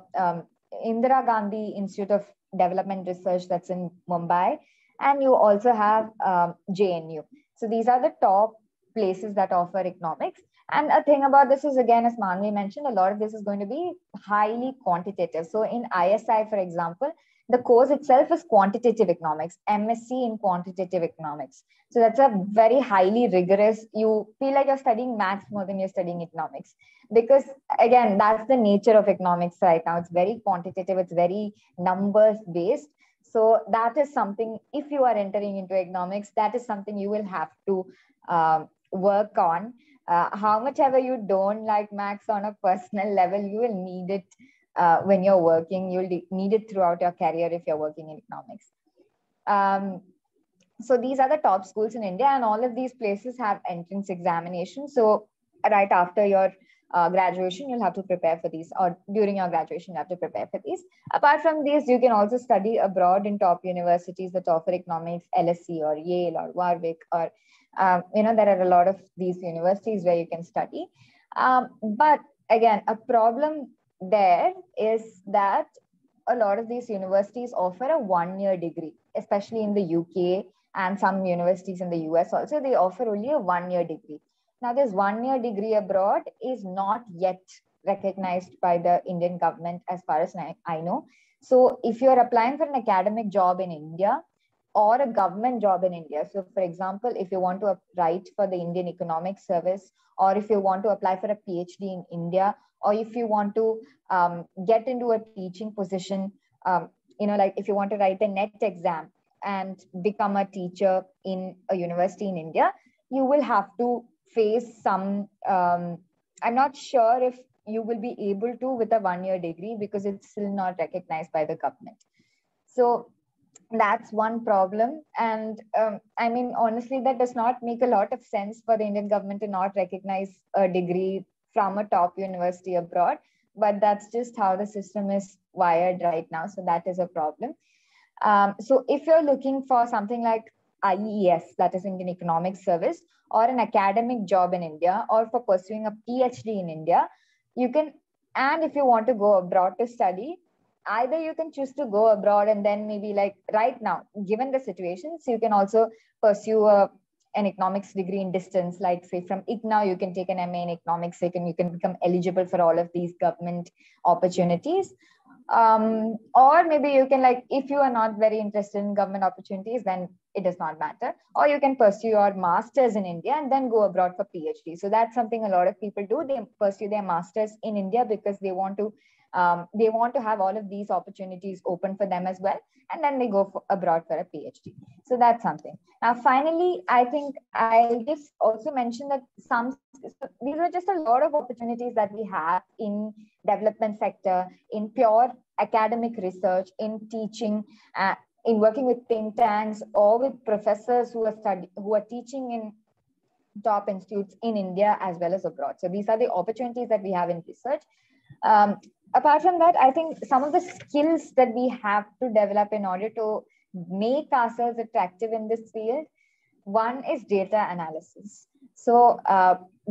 Indira Gandhi Institute of Development Research that's in Mumbai. And you also have JNU. So these are the top places that offer economics. And a thing about this is, again, as Manvi mentioned, a lot of this is going to be highly quantitative. So in ISI, for example, the course itself is quantitative economics, MSc in quantitative economics. So that's a very highly rigorous, you feel like you're studying maths more than you're studying economics. Because again, that's the nature of economics right now. It's very quantitative, it's very numbers based. So that is something, if you are entering into economics, that is something you will have to work on. How much ever you don't like maths on a personal level, you will need it when you're working. You'll need it throughout your career if you're working in economics. So these are the top schools in India, and all of these places have entrance examinations. So right after your graduation, you'll have to prepare for these, or during your graduation, you have to prepare for these. Apart from these, you can also study abroad in top universities that offer economics, LSE or Yale or Warwick, or there are a lot of these universities where you can study. But again, a problem there is that a lot of these universities offer a one-year degree, especially in the UK and some universities in the US also, they offer only a one-year degree. Now, this one-year degree abroad is not yet recognized by the Indian government, as far as I know. So if you're applying for an academic job in India or a government job in India, so for example, if you want to write for the Indian Economic Service, or if you want to apply for a PhD in India, or if you want to get into a teaching position, like if you want to write the NET exam and become a teacher in a university in India, you will have to face some, I'm not sure if you will be able to with a one-year degree, because it's still not recognized by the government. So that's one problem. And I mean, honestly, that does not make a lot of sense for the Indian government to not recognize a degree from a top university abroad, but that's just how the system is wired right now. So that is a problem. So if you're looking for something like IES, that is Indian Economic Service, or an academic job in India, or for pursuing a PhD in India, you can, and if you want to go abroad to study, either you can choose to go abroad and then maybe, like right now, given the situations, you can also pursue an economics degree in distance, like say from IGNOU, you can take an MA in economics, you can become eligible for all of these government opportunities. Or maybe you can, like, if you are not very interested in government opportunities, then it does not matter. Or you can pursue your master's in India and then go abroad for PhD. So that's something a lot of people do. They pursue their master's in India because they want to have all of these opportunities open for them as well. And then they go abroad for a PhD. So that's something. Now, finally, I think I'll just also mention that these are just a lot of opportunities that we have in development sector, in pure academic research, in teaching, in working with think tanks, or with professors who are teaching in top institutes in India as well as abroad. So these are the opportunities that we have in research. Apart from that, I think some of the skills that we have to develop in order to make ourselves attractive in this field, one is data analysis. So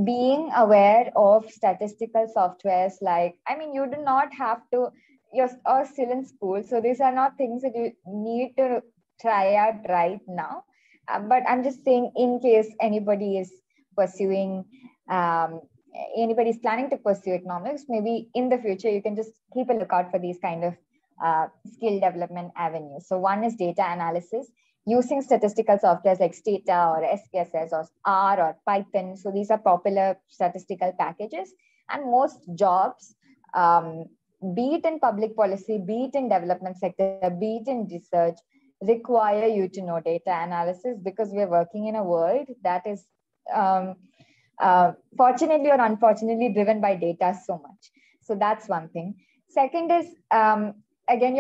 being aware of statistical softwares, like, I mean, you do not have to, you're still in school, so these are not things that you need to try out right now. But I'm just saying, in case anybody is pursuing anybody's planning to pursue economics, maybe in the future, you can just keep a lookout for these kind of skill development avenues. So one is data analysis using statistical softwares like Stata or SPSS or R or Python. So these are popular statistical packages, and most jobs, be it in public policy, be it in development sector, be it in research, require you to know data analysis, because we're working in a world that is fortunately or unfortunately driven by data so much. So that's one thing. Second is, again,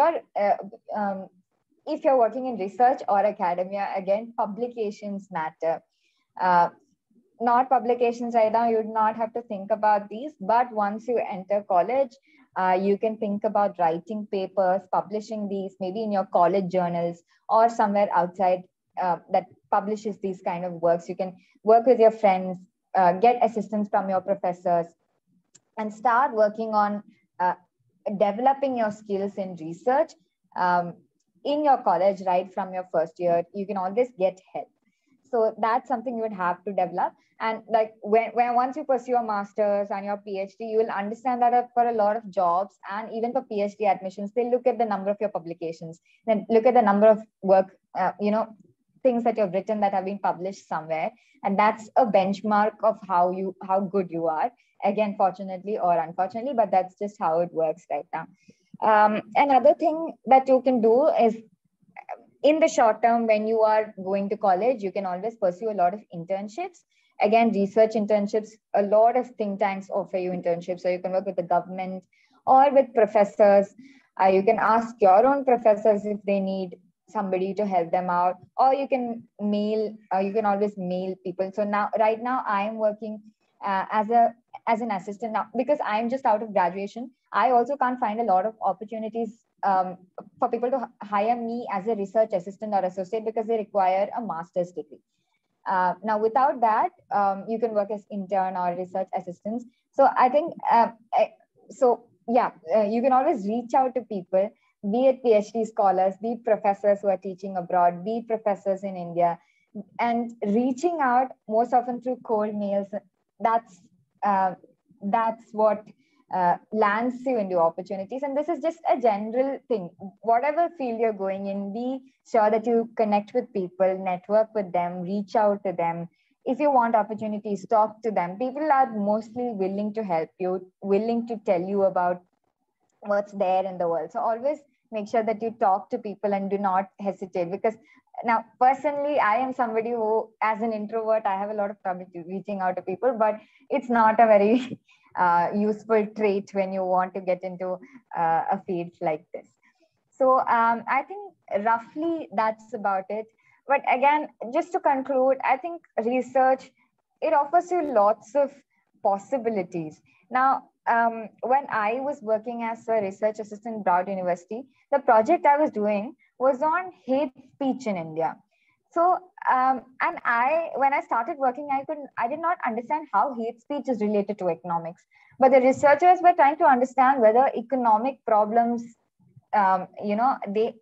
if you're working in research or academia, again, publications matter. Not publications right now, you would not have to think about these, but once you enter college, you can think about writing papers, publishing these, maybe in your college journals or somewhere outside that publishes these kind of works. You can work with your friends, get assistance from your professors, and start working on developing your skills in research in your college right from your first year. You can always get help. So that's something you would have to develop. And like when once you pursue your master's and your PhD, you will understand that for a lot of jobs and even for PhD admissions, they look at the number of your publications, then look at the number of work, things that you've written that have been published somewhere. And that's a benchmark of how good you are. Again, fortunately or unfortunately, but that's just how it works right now. Another thing that you can do is, in the short term, when you are going to college, you can always pursue a lot of internships. Again, research internships, a lot of think tanks offer you internships. So you can work with the government or with professors. You can ask your own professors if they need somebody to help them out, or you can always mail people. So right now I am working as an assistant now, because I'm just out of graduation. I also can't find a lot of opportunities for people to hire me as a research assistant or associate, because they require a master's degree. Now, without that, you can work as intern or research assistants. So I think, you can always reach out to people, be it PhD scholars, be it professors who are teaching abroad, be it professors in India, and reaching out most often through cold mails. That's what lands you into opportunities. And this is just a general thing. Whatever field you're going in, be sure that you connect with people, network with them, reach out to them. If you want opportunities, talk to them. People are mostly willing to help you, willing to tell you about what's there in the world. So always make sure that you talk to people and do not hesitate, because now personally, I am somebody who, as an introvert, I have a lot of trouble reaching out to people, but it's not a very useful trait when you want to get into a field like this. So I think roughly that's about it. But again, just to conclude, I think research, it offers you lots of possibilities. Now, when I was working as a research assistant at Broad University, the project I was doing was on hate speech in India. So, when I started working, I did not understand how hate speech is related to economics. But the researchers were trying to understand whether economic problems, they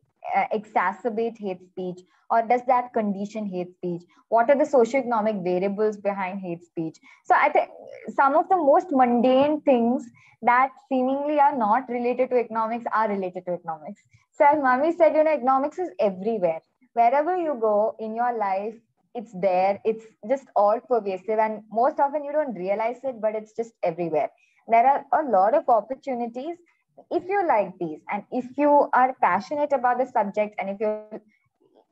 exacerbate hate speech, or does that condition hate speech? What are the socioeconomic variables behind hate speech? So I think some of the most mundane things that seemingly are not related to economics are related to economics. So as Mami said, economics is everywhere. Wherever you go in your life, it's there. It's just all pervasive. And most often you don't realize it, but it's just everywhere. There are a lot of opportunities if you like these, and if you are passionate about the subject, and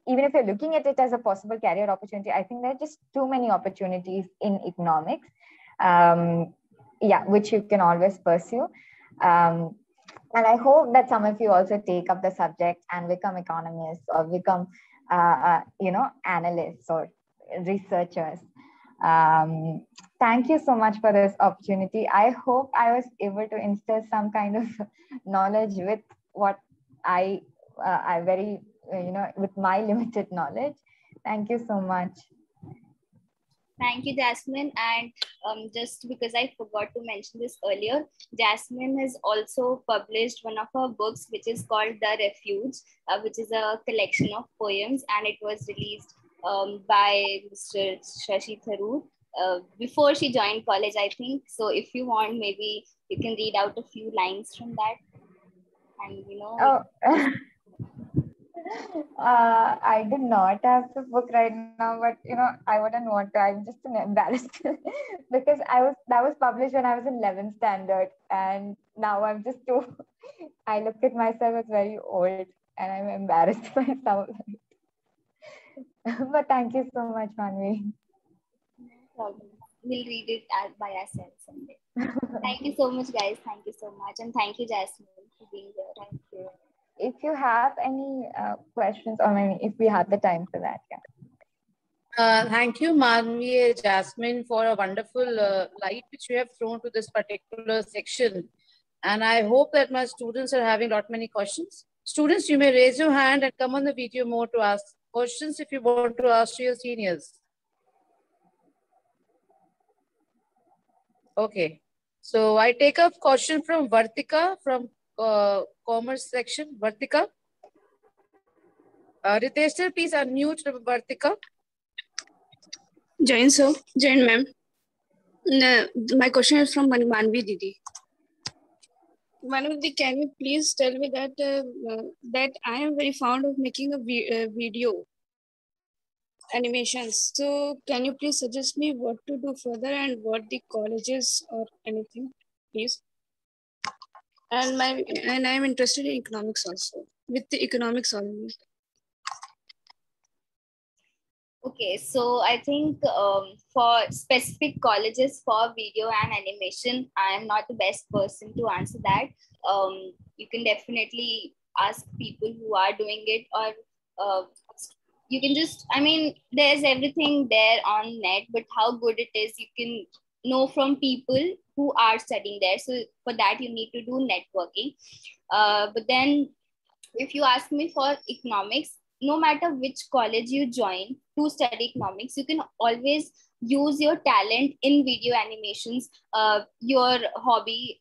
even if you're looking at it as a possible career opportunity, I think there are just too many opportunities in economics, which you can always pursue. And I hope that some of you also take up the subject and become economists, or become, analysts or researchers. Thank you so much for this opportunity. I hope I was able to instill some kind of knowledge with what I very, with my limited knowledge. Thank you so much. Thank you, Jasmine. And just because I forgot to mention this earlier, Jasmine has also published one of her books, which is called The Refuge, which is a collection of poems, and it was released by Mr. Shashi Tharoor before she joined college, I think. So if you want, maybe you can read out a few lines from that. And Oh, I do not have the book right now, but I wouldn't want to. I'm just embarrassed because that was published when I was in 11th standard, and now I'm just too. I look at myself as very old, and I'm embarrassed by some of it. But thank you so much, Manvi. We'll read it by ourselves someday. Thank you so much, guys. Thank you so much. And thank you, Jasmine, for being here. Thank you. If you have any questions, or maybe if we have the time for that, yeah. Thank you, Manvi and Jasmine, for a wonderful light which you have thrown to this particular section. And I hope that my students are having not many questions. Students, you may raise your hand and come on the video mode to ask questions if you want to ask to your seniors. Okay. So I take a question from Vartika from commerce section. Vartika. Ritesh sir, please unmute Vartika. Jain sir, Jain ma'am. My question is from Manvi Didi. Manvi Didi, can you please tell me that that I am very fond of making a video animations. So can you please suggest me what to do further and what the colleges or anything, please? And I'm interested in economics also, with the economics only. Okay, so I think for specific colleges for video and animation, I am not the best person to answer that. You can definitely ask people who are doing it, or you can just, I mean, there's everything there on net, but how good it is, you can know from people who are studying there. So for that, you need to do networking. But then if you ask me for economics, no matter which college you join to study economics, you can always use your talent in video animations, your hobby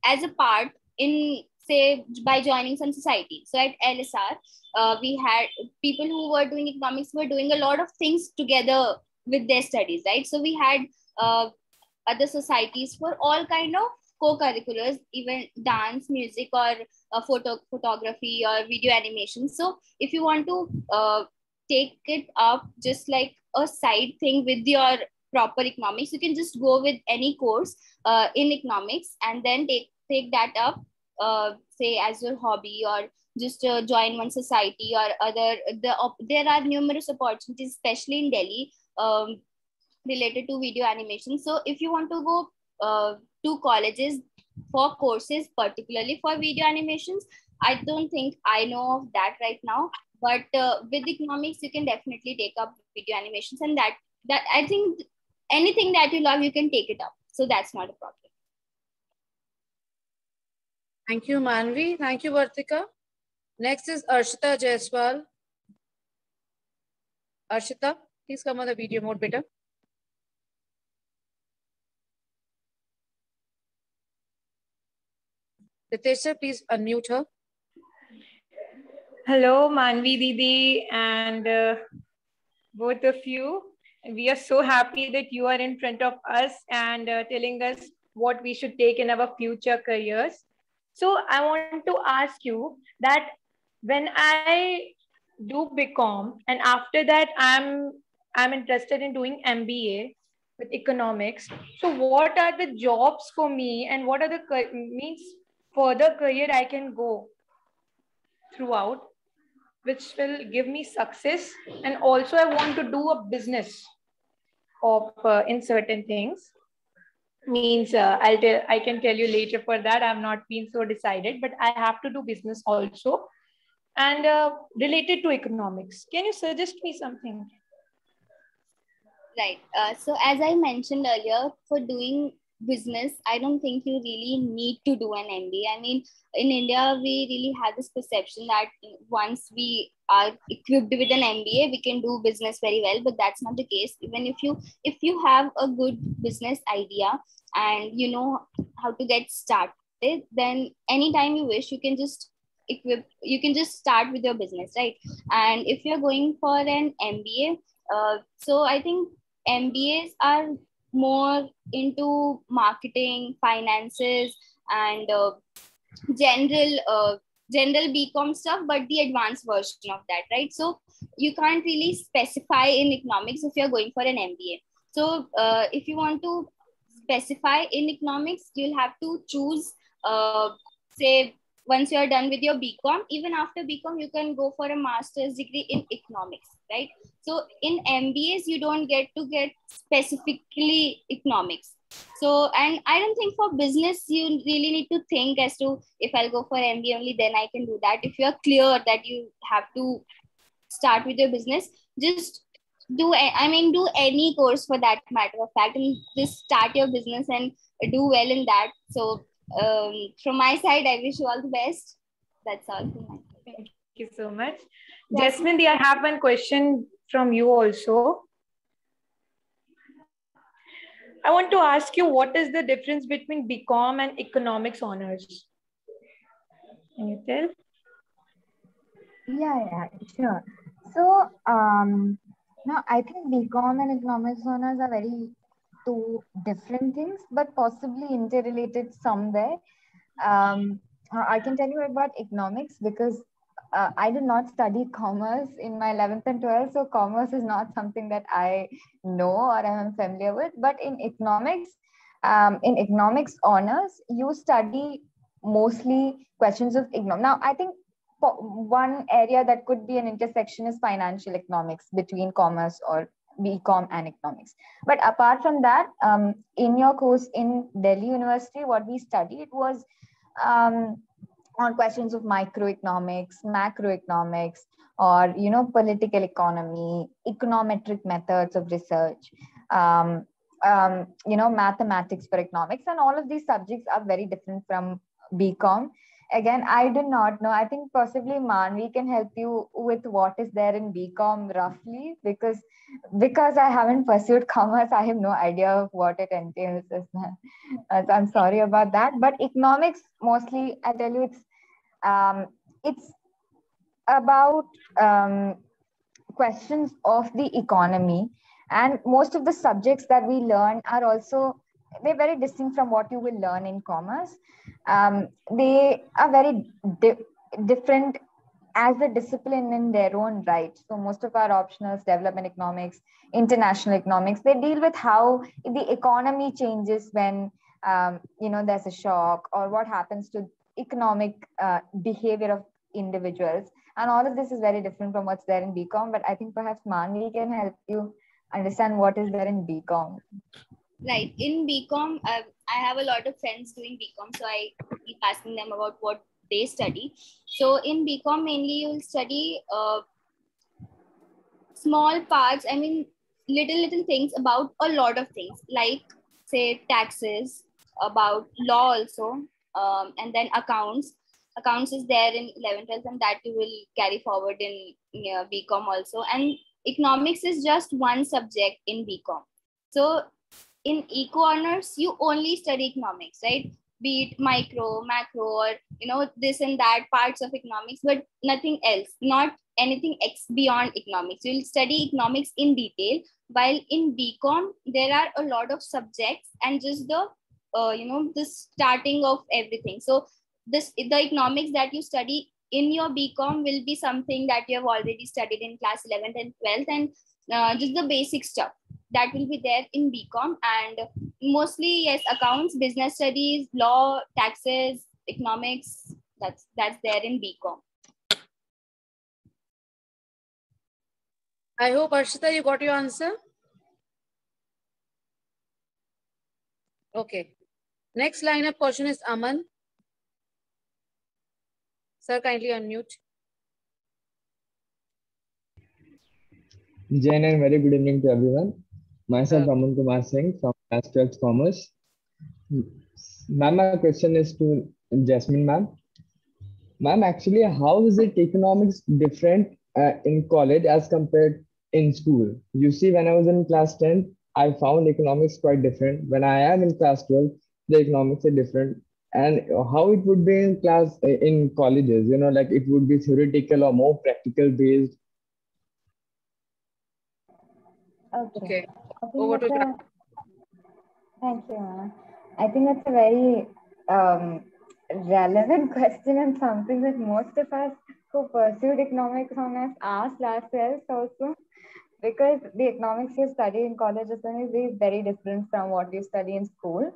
as a part in, say, by joining some society. So at LSR, we had people who were doing economics were doing a lot of things together with their studies, right? So we had other societies for all kind of co-curriculars, even dance, music, or photography or video animation. So if you want to take it up just like a side thing with your proper economics, you can just go with any course in economics and then take that up, say as your hobby, or just join one society or other. There are numerous opportunities, especially in Delhi, related to video animation. So if you want to go to colleges for courses, particularly for video animations, I don't think I know of that right now. But with economics, you can definitely take up video animations, and that I think anything that you love, you can take it up. So that's not a problem. Thank you, Manvi. Thank you, Vartika. Next is Arshita Jaiswal. Arshita, please come on the video mode, beta. Ritesh sir, please unmute her. Hello, Manvi Didi and both of you. We are so happy that you are in front of us and telling us what we should take in our future careers. So I want to ask you that when I do BCom and after that I'm interested in doing MBA with economics. So what are the jobs for me and what are the further career I can go throughout, which will give me success? And also I want to do a business of in certain things. Means I can tell you later for that. I've not been so decided, but I have to do business also and related to economics. Can you suggest me something? Right. So as I mentioned earlier, for doing business, I don't think you really need to do an MBA. I mean, in India, we really have this perception that once we are equipped with an MBA, we can do business very well, but that's not the case. Even if you have a good business idea and you know how to get started, then anytime you wish, you can just start with your business, right? And if you're going for an MBA, so I think MBAs are more into marketing, finances, and general BCom stuff, but the advanced version of that, right? So you can't really specify in economics if you're going for an MBA. So if you want to specify in economics, you'll have to choose, say, once you're done with your BCom, even after BCom, you can go for a master's degree in economics, right? So in MBAs, you don't get specifically economics. So, and I don't think for business, you really need to think as to, if I'll go for MBA only, then I can do that. If you're clear that you have to start with your business, just do any course for that matter of fact, and just start your business and do well in that. So from my side, I wish you all the best. That's all from my side. Thank you so much. Jasmine, I have one question from you also. I want to ask you, what is the difference between BCom and economics honors? Can you tell? Yeah, sure. So, now I think BCom and economics honors are very two different things, but possibly interrelated somewhere. I can tell you about economics because I did not study commerce in my 11th and 12th. So commerce is not something that I know or I am familiar with. But in economics honors, you study mostly questions of economics. Now, I think one area that could be an intersection is financial economics between commerce or BCom and economics. But apart from that, in your course in Delhi University, what we studied was on questions of microeconomics, macroeconomics, or political economy, econometric methods of research, mathematics for economics, and all of these subjects are very different from BCom. Again, I do not know. I think possibly Manvi can help you with what is there in BCom roughly, because I haven't pursued commerce, I have no idea of what it entails. So I'm sorry about that. But economics, mostly, I tell you, it's about questions of the economy, and most of the subjects that we learn are also, they're very distinct from what you will learn in commerce. They are very different as a discipline in their own right. So most of our optionals, development economics, international economics, they deal with how the economy changes when there's a shock, or what happens to economic behavior of individuals. And all of this is very different from what's there in BCom. But I think perhaps Manvi can help you understand what is there in BCom. Right. In BCom, I have a lot of friends doing BCom, so I keep asking them about what they study. So in BCom, mainly you'll study small parts, little things about a lot of things, like, say, taxes, about law also, and then accounts. Accounts is there in 11th, 12th, and that you will carry forward in BCom also. And economics is just one subject in BCom. So in eco honors, you only study economics, right? Be it micro, macro, or this and that parts of economics, but nothing else, not anything beyond economics. You'll study economics in detail, while in BCom there are a lot of subjects and just the the starting of everything. So the economics that you study in your BCom will be something that you have already studied in class 11th and 12th, and just the basic stuff that will be there in BCom. And mostly, yes, accounts, business studies, law, taxes, economics, that's there in BCom. I hope, Arshita, you got your answer. Okay. Next lineup question is Aman. Sir, kindly unmute. Jain, and very good evening to everyone. Myself, Aman Kumar Singh from Class 12th Commerce. Ma'am, my question is to Jasmine, ma'am. Ma'am, actually, how is it economics different in college as compared in school? You see, when I was in class 10, I found economics quite different. When I am in class 12, the economics are different. And how it would be in colleges, like it would be theoretical or more practical based. Okay. Over to you. Thank you, Anna. I think that's a very relevant question and something that most of us who pursued economics honors asked ourselves also, because the economics you study in college is going to be very different from what you study in school.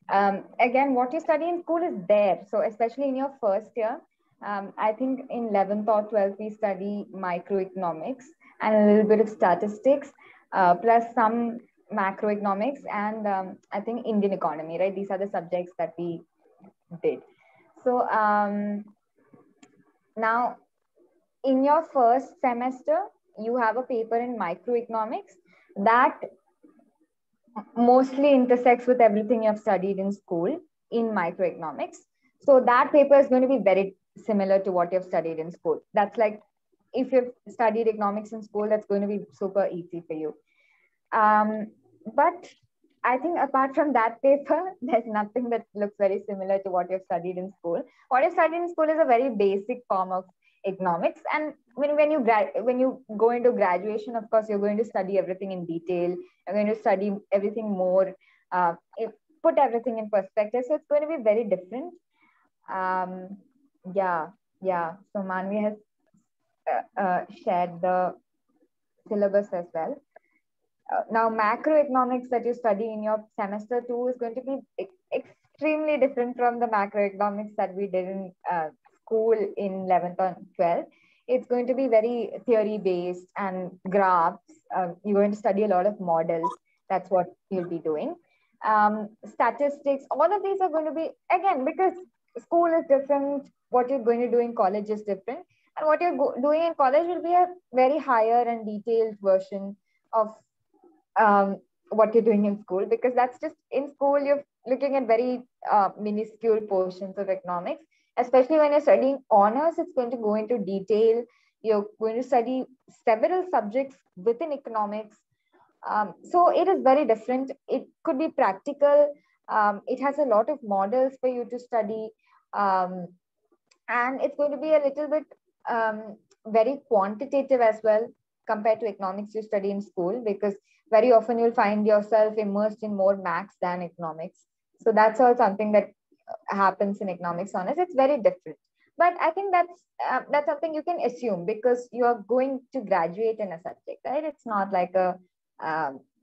Again, what you study in school is there. So especially in your first year, I think in 11th or 12th, we study microeconomics and a little bit of statistics, plus some macroeconomics and I think Indian economy, right? These are the subjects that we did. So now in your first semester, you have a paper in microeconomics that mostly intersects with everything you've studied in school in microeconomics. So that paper is going to be very similar to what you've studied in school. That's like, if you've studied economics in school, that's going to be super easy for you. But I think apart from that paper, there's nothing that looks very similar to what you've studied in school. What you've studied in school is a very basic form of economics. And when you go into graduation, of course, you're going to study everything in detail. You're going to study everything more, put everything in perspective. So it's going to be very different. Yeah. So Manvi has shared the syllabus as well. Now, macroeconomics that you study in your semester 2 is going to be extremely different from the macroeconomics that we did in school in 11th and 12th. It's going to be very theory-based and graphs. You're going to study a lot of models. That's what you'll be doing. Statistics, all of these are going to be, again, because school is different, what you're going to do in college is different. And what you're doing in college will be a very higher and detailed version of what you're doing in school, because that's just in school, you're looking at very minuscule portions of economics. Especially when you're studying honors, it's going to go into detail. You're going to study several subjects within economics. So it is very different. It could be practical. It has a lot of models for you to study. And it's going to be a little bit very quantitative as well compared to economics you study in school, because very often you'll find yourself immersed in more maths than economics. So that's all something that happens in economics honors. It's very different. But I think that's something you can assume, because you are going to graduate in a subject, right? It's not like a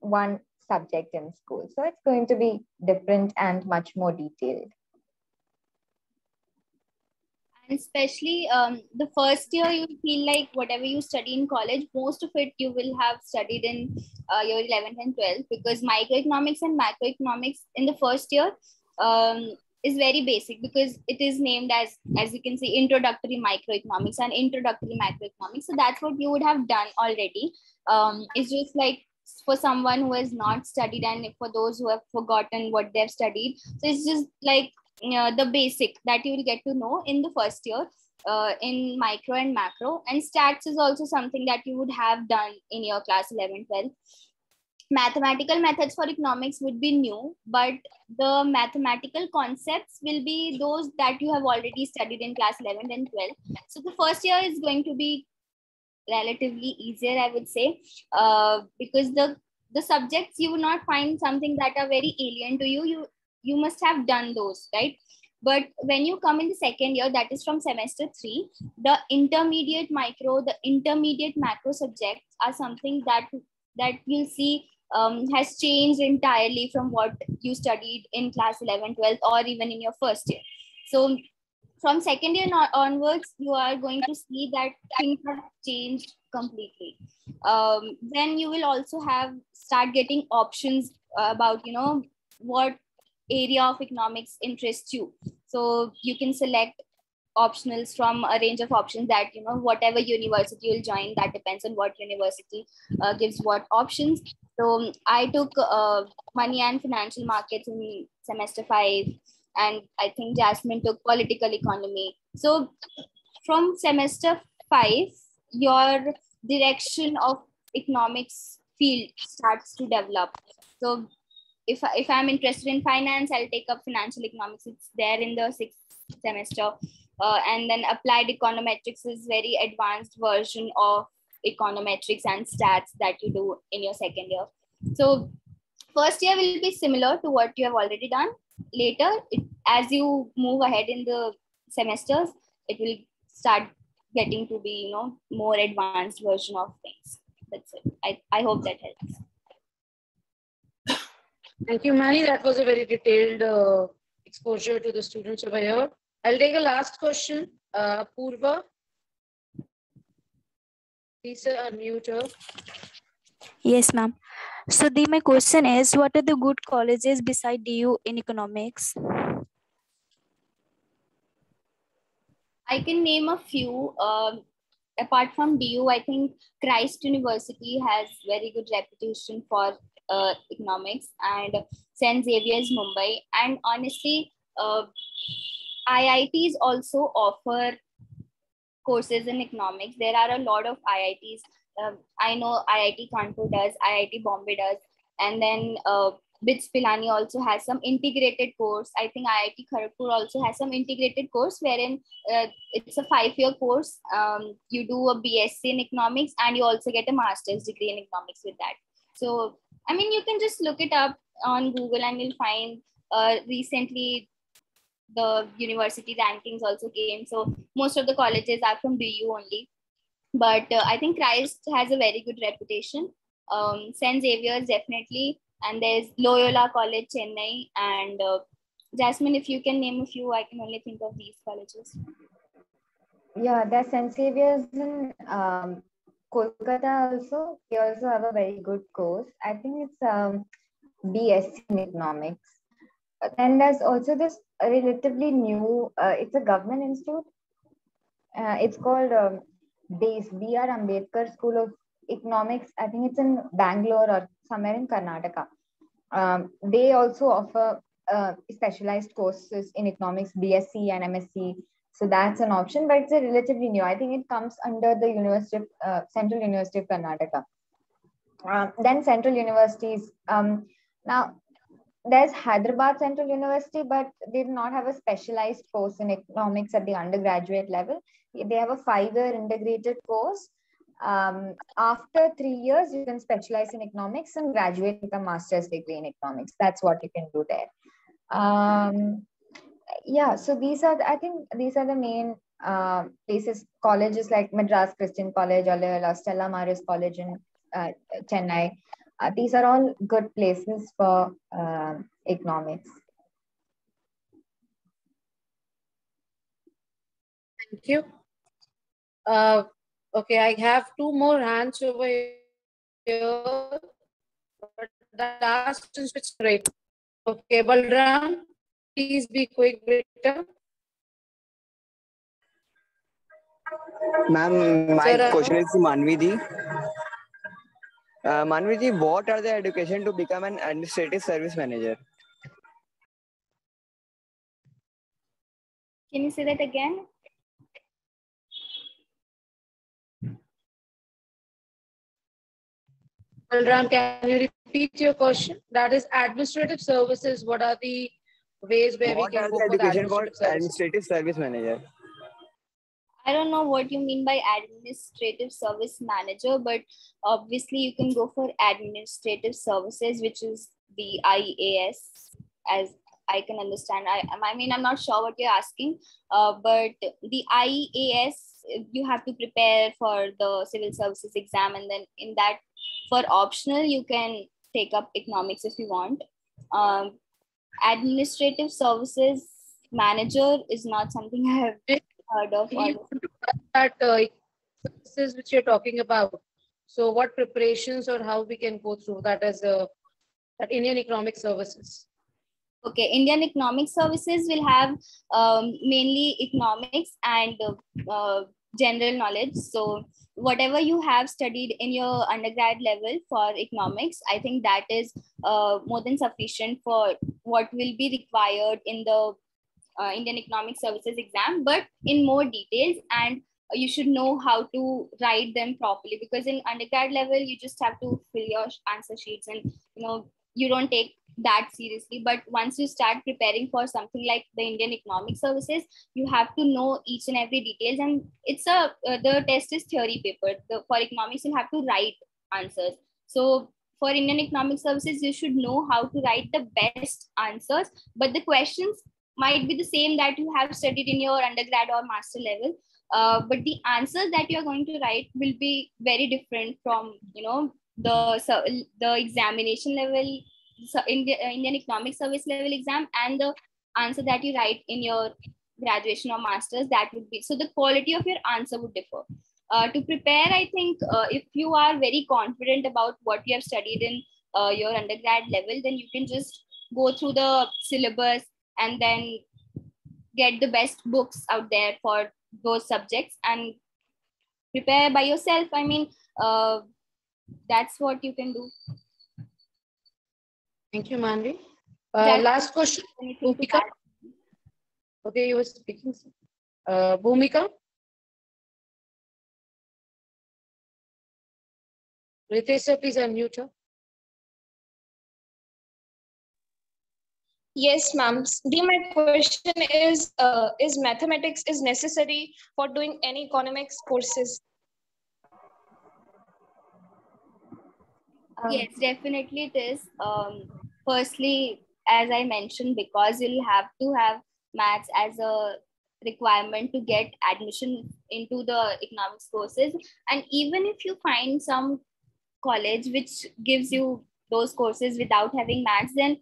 one subject in school. So it's going to be different and much more detailed. And especially the first year, you feel like whatever you study in college, most of it you will have studied in your 11th and 12th, because microeconomics and macroeconomics in the first year is very basic, because it is named as you can see, introductory microeconomics and introductory macroeconomics. So that's what you would have done already. It's just like for someone who has not studied, and for those who have forgotten what they've studied. So it's just like the basic that you will get to know in the first year in micro and macro. And stats is also something that you would have done in your class 11, 12. Mathematical methods for economics would be new, but the mathematical concepts will be those that you have already studied in class 11 and 12. So the first year is going to be relatively easier, I would say, because the subjects you will not find something that are very alien to you. You must have done those, right? But when you come in the second year, that is from semester 3, the intermediate micro, the intermediate macro subjects are something that you'll see has changed entirely from what you studied in class 11, 12, or even in your first year. So from second year onwards, you are going to see that things have changed completely. Then you will also start getting options about, what area of economics interests you. So you can select optionals from a range of options that, whatever university you'll join, that depends on what university gives what options. So I took money and financial markets in semester 5, and I think Jasmine took political economy. So from semester 5, your direction of economics field starts to develop. So if I'm interested in finance, I'll take up financial economics. It's there in the 6th semester. And then applied econometrics is very advanced version of econometrics and stats that you do in your second year. So first year will be similar to what you have already done. Later, as you move ahead in the semesters, it will start getting to be, more advanced version of things. That's it. I hope that helps. Thank you, Mani. That was a very detailed exposure to the students over here. I'll take a last question. Purva. Please unmute her. Yes, ma'am. So my question is, what are the good colleges beside DU in economics? I can name a few. Apart from DU, I think Christ University has very good reputation for economics, and St. Xavier's Mumbai. And honestly, IITs also offer courses in economics. There are a lot of IITs. I know IIT Kanpur does, IIT Bombay does, and then BITS Pilani also has some integrated course. I think IIT Kharagpur also has some integrated course wherein it's a 5-year course. You do a BSc in economics and you also get a master's degree in economics with that. So, I mean, you can just look it up on Google and you'll find recently the university rankings also came. So most of the colleges are from DU only. But I think Christ has a very good reputation. St. Xavier's definitely. And there's Loyola College, Chennai. And Jasmine, if you can name a few, I can only think of these colleges. Yeah, there's St. Xavier's in Kolkata also. We also have a very good course. I think it's BSc in economics. Then there's also this relatively new, it's a government institute. It's called BASE, B.R. Ambedkar School of Economics. I think it's in Bangalore or somewhere in Karnataka. They also offer specialized courses in economics, BSc and MSc. So that's an option, but it's a relatively new. I think it comes under the University of, Central University of Karnataka. Then Central Universities. Now, there's Hyderabad Central University, but they do not have a specialized course in economics at the undergraduate level. They have a 5-year integrated course. After 3 years, you can specialize in economics and graduate with a master's degree in economics. That's what you can do there. Yeah, so I think these are the main places, colleges like Madras Christian College or Stella Maris College in Chennai. These are all good places for economics. Thank you. Okay, I have 2 more hands over here. But the last is great. Okay, Balram, please be quick, Victor. Ma'am, my question is to Manvi ji. Manvi ji, what are the education to become an administrative service manager? Can you say that again? Balram, can you repeat your question? That is administrative services. What are the ways where we can go for the administrative service manager? I don't know what you mean by administrative service manager, but obviously you can go for administrative services, which is the IAS, as I can understand. I mean, I'm not sure what you're asking, but the IAS, you have to prepare for the civil services exam, and then in that, for optional, you can take up economics if you want. Administrative services manager is not something I have heard of. That services which you're talking about. So what preparations or how we can go through that as that Indian Economic Services? Okay, Indian Economic Services will have mainly economics and general knowledge. So whatever you have studied in your undergrad level for economics, I think that is more than sufficient for what will be required in the Indian Economic Services exam, but in more details, and you should know how to write them properly, because in undergrad level you just have to fill your answer sheets and you don't take that seriously. But once you start preparing for something like the Indian Economic Services, you have to know each and every details, and it's the test is theory paper. For economics you have to write answers. So for Indian Economic Services, you should know how to write the best answers, but the questions might be the same that you have studied in your undergrad or master level. But the answers that you're going to write will be very different from, the examination level, so in the Indian Economic Service level exam, and the answer that you write in your graduation or masters, that would be, so the quality of your answer would differ. To prepare, I think if you are very confident about what you have studied in your undergrad level, then you can just go through the syllabus and then get the best books out there for those subjects and prepare by yourself. I mean, that's what you can do. Thank you, Manvi. Just Last question. anything to Bhumika? add? Okay, you were speaking. Bhumika? Ritesh, sir, please unmute her. Yes, ma'am. My question is mathematics is necessary for doing any economics courses? Yes, definitely it is. Firstly, as I mentioned, because you'll have to have maths as a requirement to get admission into the economics courses. And even if you find some college which gives you those courses without having maths, then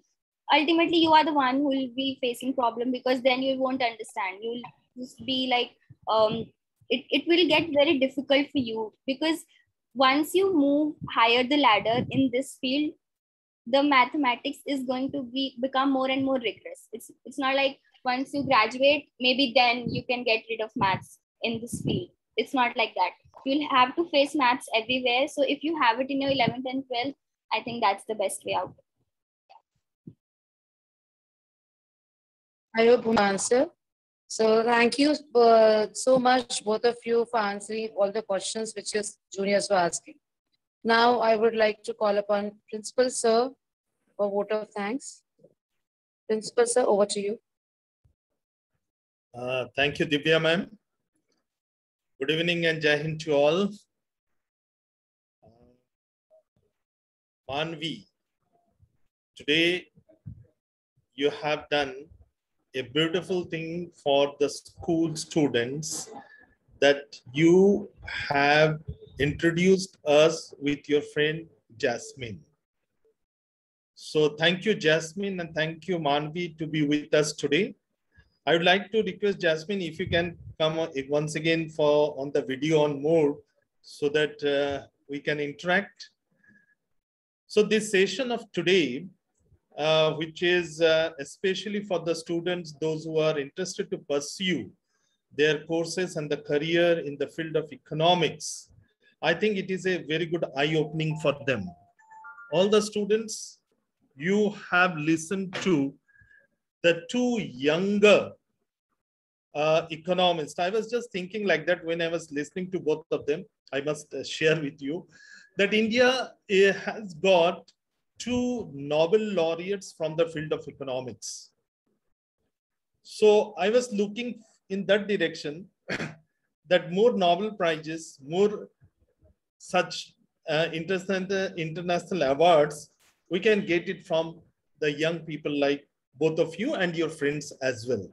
ultimately you are the one who will be facing problem, because then you won't understand. You'll just be like, it will get very difficult for you, because once you move higher the ladder in this field, the mathematics is going to become more and more rigorous. It's not like once you graduate, maybe then you can get rid of maths in this field. It's not like that. You'll have to face maths everywhere. So if you have it in your 11th and 12th, I think that's the best way out. I hope you answer. So thank you so much, both of you, for answering all the questions which your juniors were asking. Now I would like to call upon Principal Sir for vote of thanks. Principal Sir, over to you. Thank you, Divya ma'am. Good evening and Jai Hind to all. Manvi, today you have done a beautiful thing for the school students, that you have introduced us with your friend Jasmine. So thank you, Jasmine, and thank you, Manvi, to be with us today. I would like to request Jasmine if you can come once again on the video on mode, so that we can interact. So this session of today, which is especially for the students, those who are interested to pursue their courses and the career in the field of economics, I think it is a very good eye-opening for them. All the students, you have listened to the two younger economists. I was just thinking like that when I was listening to both of them. I must share with you that India has got two Nobel laureates from the field of economics. So I was looking in that direction, that more Nobel Prizes, more such international awards, we can get it from the young people like both of you and your friends as well.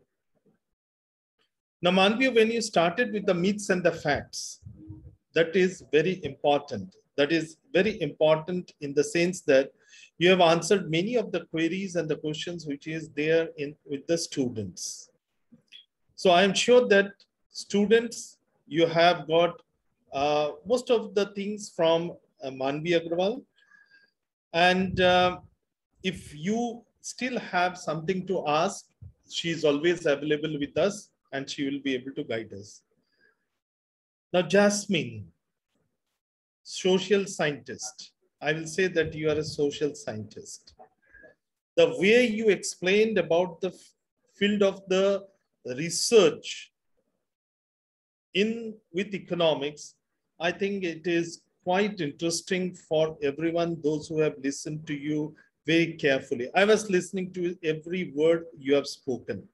Now, Manvi, when you started with the myths and the facts, that is very important. That is very important in the sense that you have answered many of the queries and the questions which is there with the students. So I am sure that students, you have got most of the things from Manvi Agrawal. And if you still have something to ask, she is always available with us and she will be able to guide us. Now, Jasmine, social scientist. I will say that you are a social scientist. The way you explained about the field of the research with economics, I think it is quite interesting for everyone, those who have listened to you very carefully. I was listening to every word you have spoken.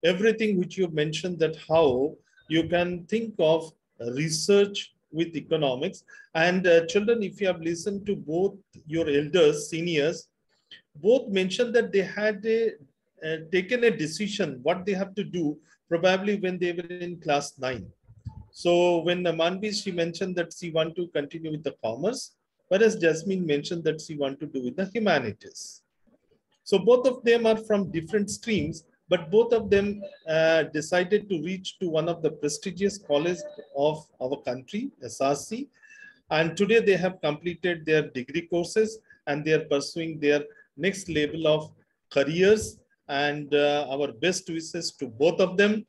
Everything which you mentioned, that how you can think of research with economics. And children, if you have listened to both your elders, seniors, both mentioned that they had taken a decision what they have to do probably when they were in class 9. So when Manvi, she mentioned that she want to continue with the commerce, whereas Jasmine mentioned that she want to do with the humanities. So both of them are from different streams, but both of them decided to reach to one of the prestigious colleges of our country, SRC. And today they have completed their degree courses and they are pursuing their next level of careers. And our best wishes to both of them.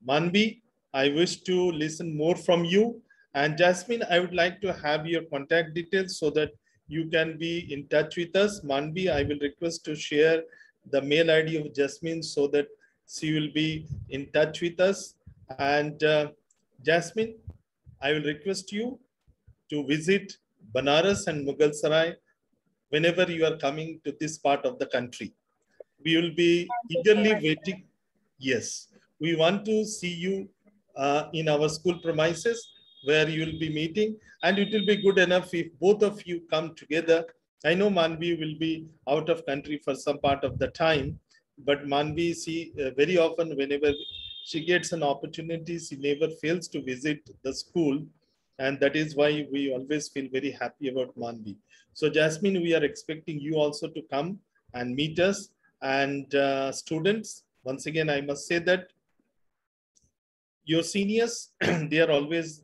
Manvi, I wish to listen more from you. And Jasmine, I would like to have your contact details so that you can be in touch with us. Manvi, I will request to share the mail ID of Jasmine so that she will be in touch with us. And Jasmine, I will request you to visit Banaras and Mughal Sarai whenever you are coming to this part of the country. We will be eagerly waiting. Yes, we want to see you in our school premises where you will be meeting, and it will be good enough if both of you come together. I know Manvi will be out of country for some part of the time, but Manvi, she very often, whenever she gets an opportunity, she never fails to visit the school. And that is why we always feel very happy about Manvi. So Jasmine, we are expecting you also to come and meet us. And students, once again, I must say that your seniors, they are always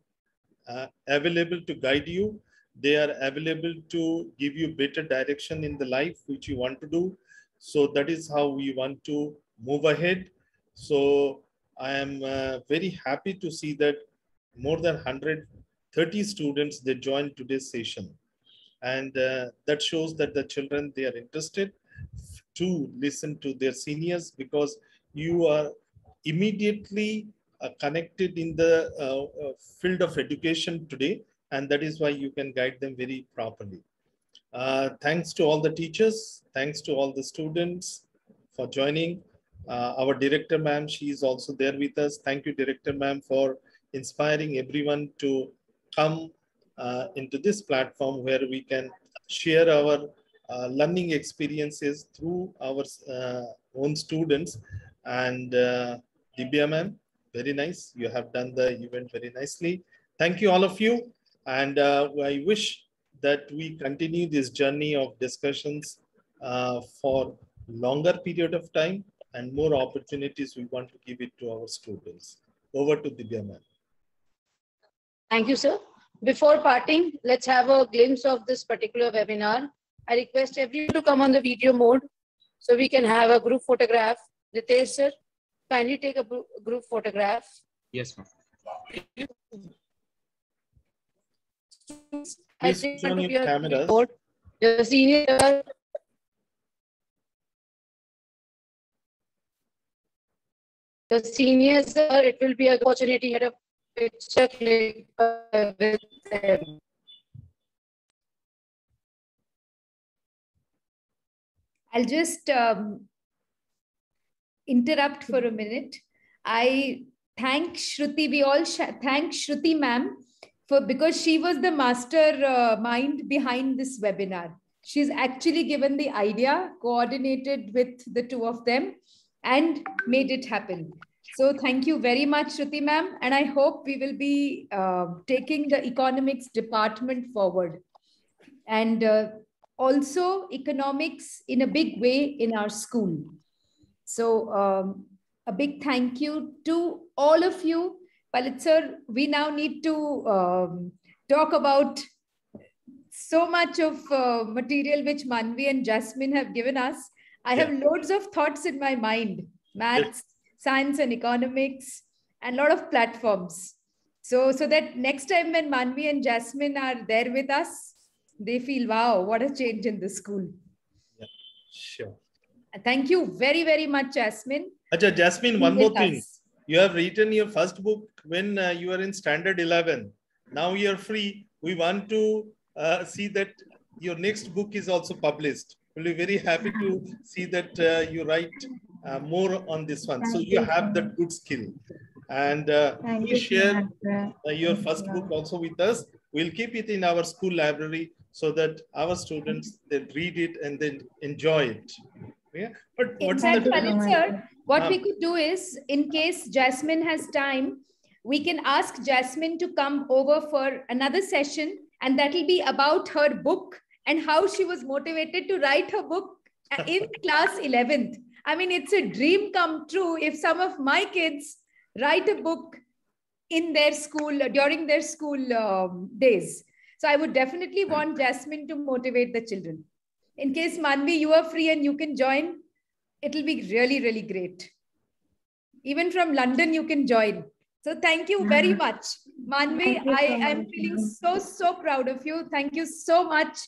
available to guide you. They are available to give you better direction in the life which you want to do. So that is how we want to move ahead. So I am very happy to see that more than 130 students, they joined today's session. And that shows that the children, they are interested to listen to their seniors because you are immediately connected in the field of education today, and that is why you can guide them very properly. Thanks to all the teachers, thanks to all the students for joining. Our director ma'am, she is also there with us. Thank you, director ma'am, for inspiring everyone to come into this platform where we can share our learning experiences through our own students. And Dibya ma'am, very nice. You have done the event very nicely. Thank you, all of you. And I wish that we continue this journey of discussions for longer period of time and more opportunities we want to give it to our students. Over to Dibya ma'am. Thank you, sir. Before parting, let's have a glimpse of this particular webinar. I request everyone to come on the video mode so we can have a group photograph. Ritesh sir, kindly take a group photograph. Yes, ma'am. Please switch on your cameras. The senior, sir, it will be an opportunity to have a picture click with them. I'll just interrupt for a minute. I thank Shruti. We all thank Shruti ma'am because she was the master mind behind this webinar. She's actually given the idea, coordinated with the two of them, and made it happen. So thank you very much, Shruti ma'am. And I hope we will be taking the economics department forward. And also economics in a big way in our school. So a big thank you to all of you. Palit sir, we now need to talk about so much of material which Manvi and Jasmine have given us. I have loads of thoughts in my mind, maths, science and economics, and a lot of platforms. So that next time when Manvi and Jasmine are there with us, they feel, wow, what a change in the school. Yeah, sure. Thank you very, very much, Jasmine. Ajay, Jasmine, one more thing. You have written your first book when you are in standard 11. Now you are free. We want to see that your next book is also published. We'll be very happy to see that you write more on this one. So you have that good skill. And please share your first book also with us. We'll keep it in our school library so that our students, they read it and then enjoy it. Yeah. But what's in fact, the Lalit sir, what we could do is, in case Jasmine has time, we can ask Jasmine to come over for another session, and that will be about her book and how she was motivated to write her book in class 11th. I mean, it's a dream come true if some of my kids write a book in their school, during their school days. So I would definitely want Jasmine to motivate the children. In case Manvi, you are free and you can join, it'll be really, really great. Even from London, you can join. So thank you very much. Manvi, I am feeling so proud of you. Thank you so much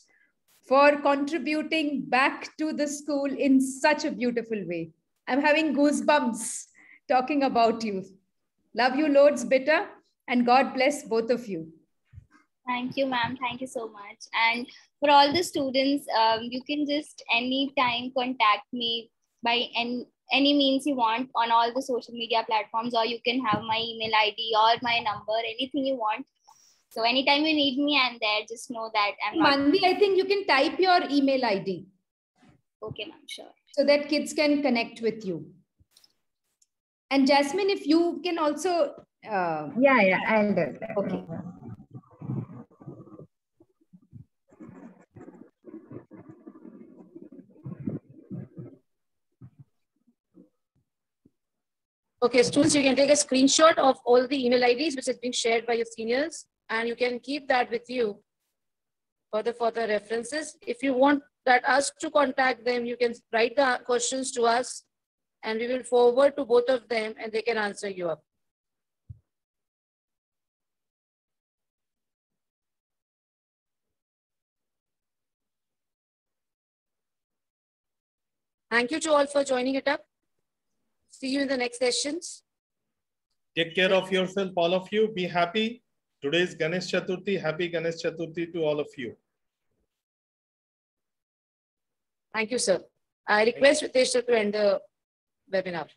for contributing back to the school in such a beautiful way. I'm having goosebumps talking about you. Love you loads, Beta, and God bless both of you. Thank you, ma'am. Thank you so much. And for all the students, you can just anytime contact me by any means you want on all the social media platforms, or you can have my email ID or my number, anything you want. So anytime you need me, I'm there. Just know that I'm not. Manvi, I think you can type your email ID. Okay, ma'am, sure. So that kids can connect with you. And Jasmine, if you can also... Yeah, I'll do that. Okay. Okay, students, you can take a screenshot of all the email IDs which has been shared by your seniors, and you can keep that with you for the further references. If you want that us to contact them, you can write the questions to us and we will forward to both of them and they can answer you up. Thank you to all for joining it up. See you in the next sessions. Take care of yourself, all of you. Be happy. Today is Ganesh Chaturthi. Happy Ganesh Chaturthi to all of you. Thank you, sir. I request Ritesh to end the webinar.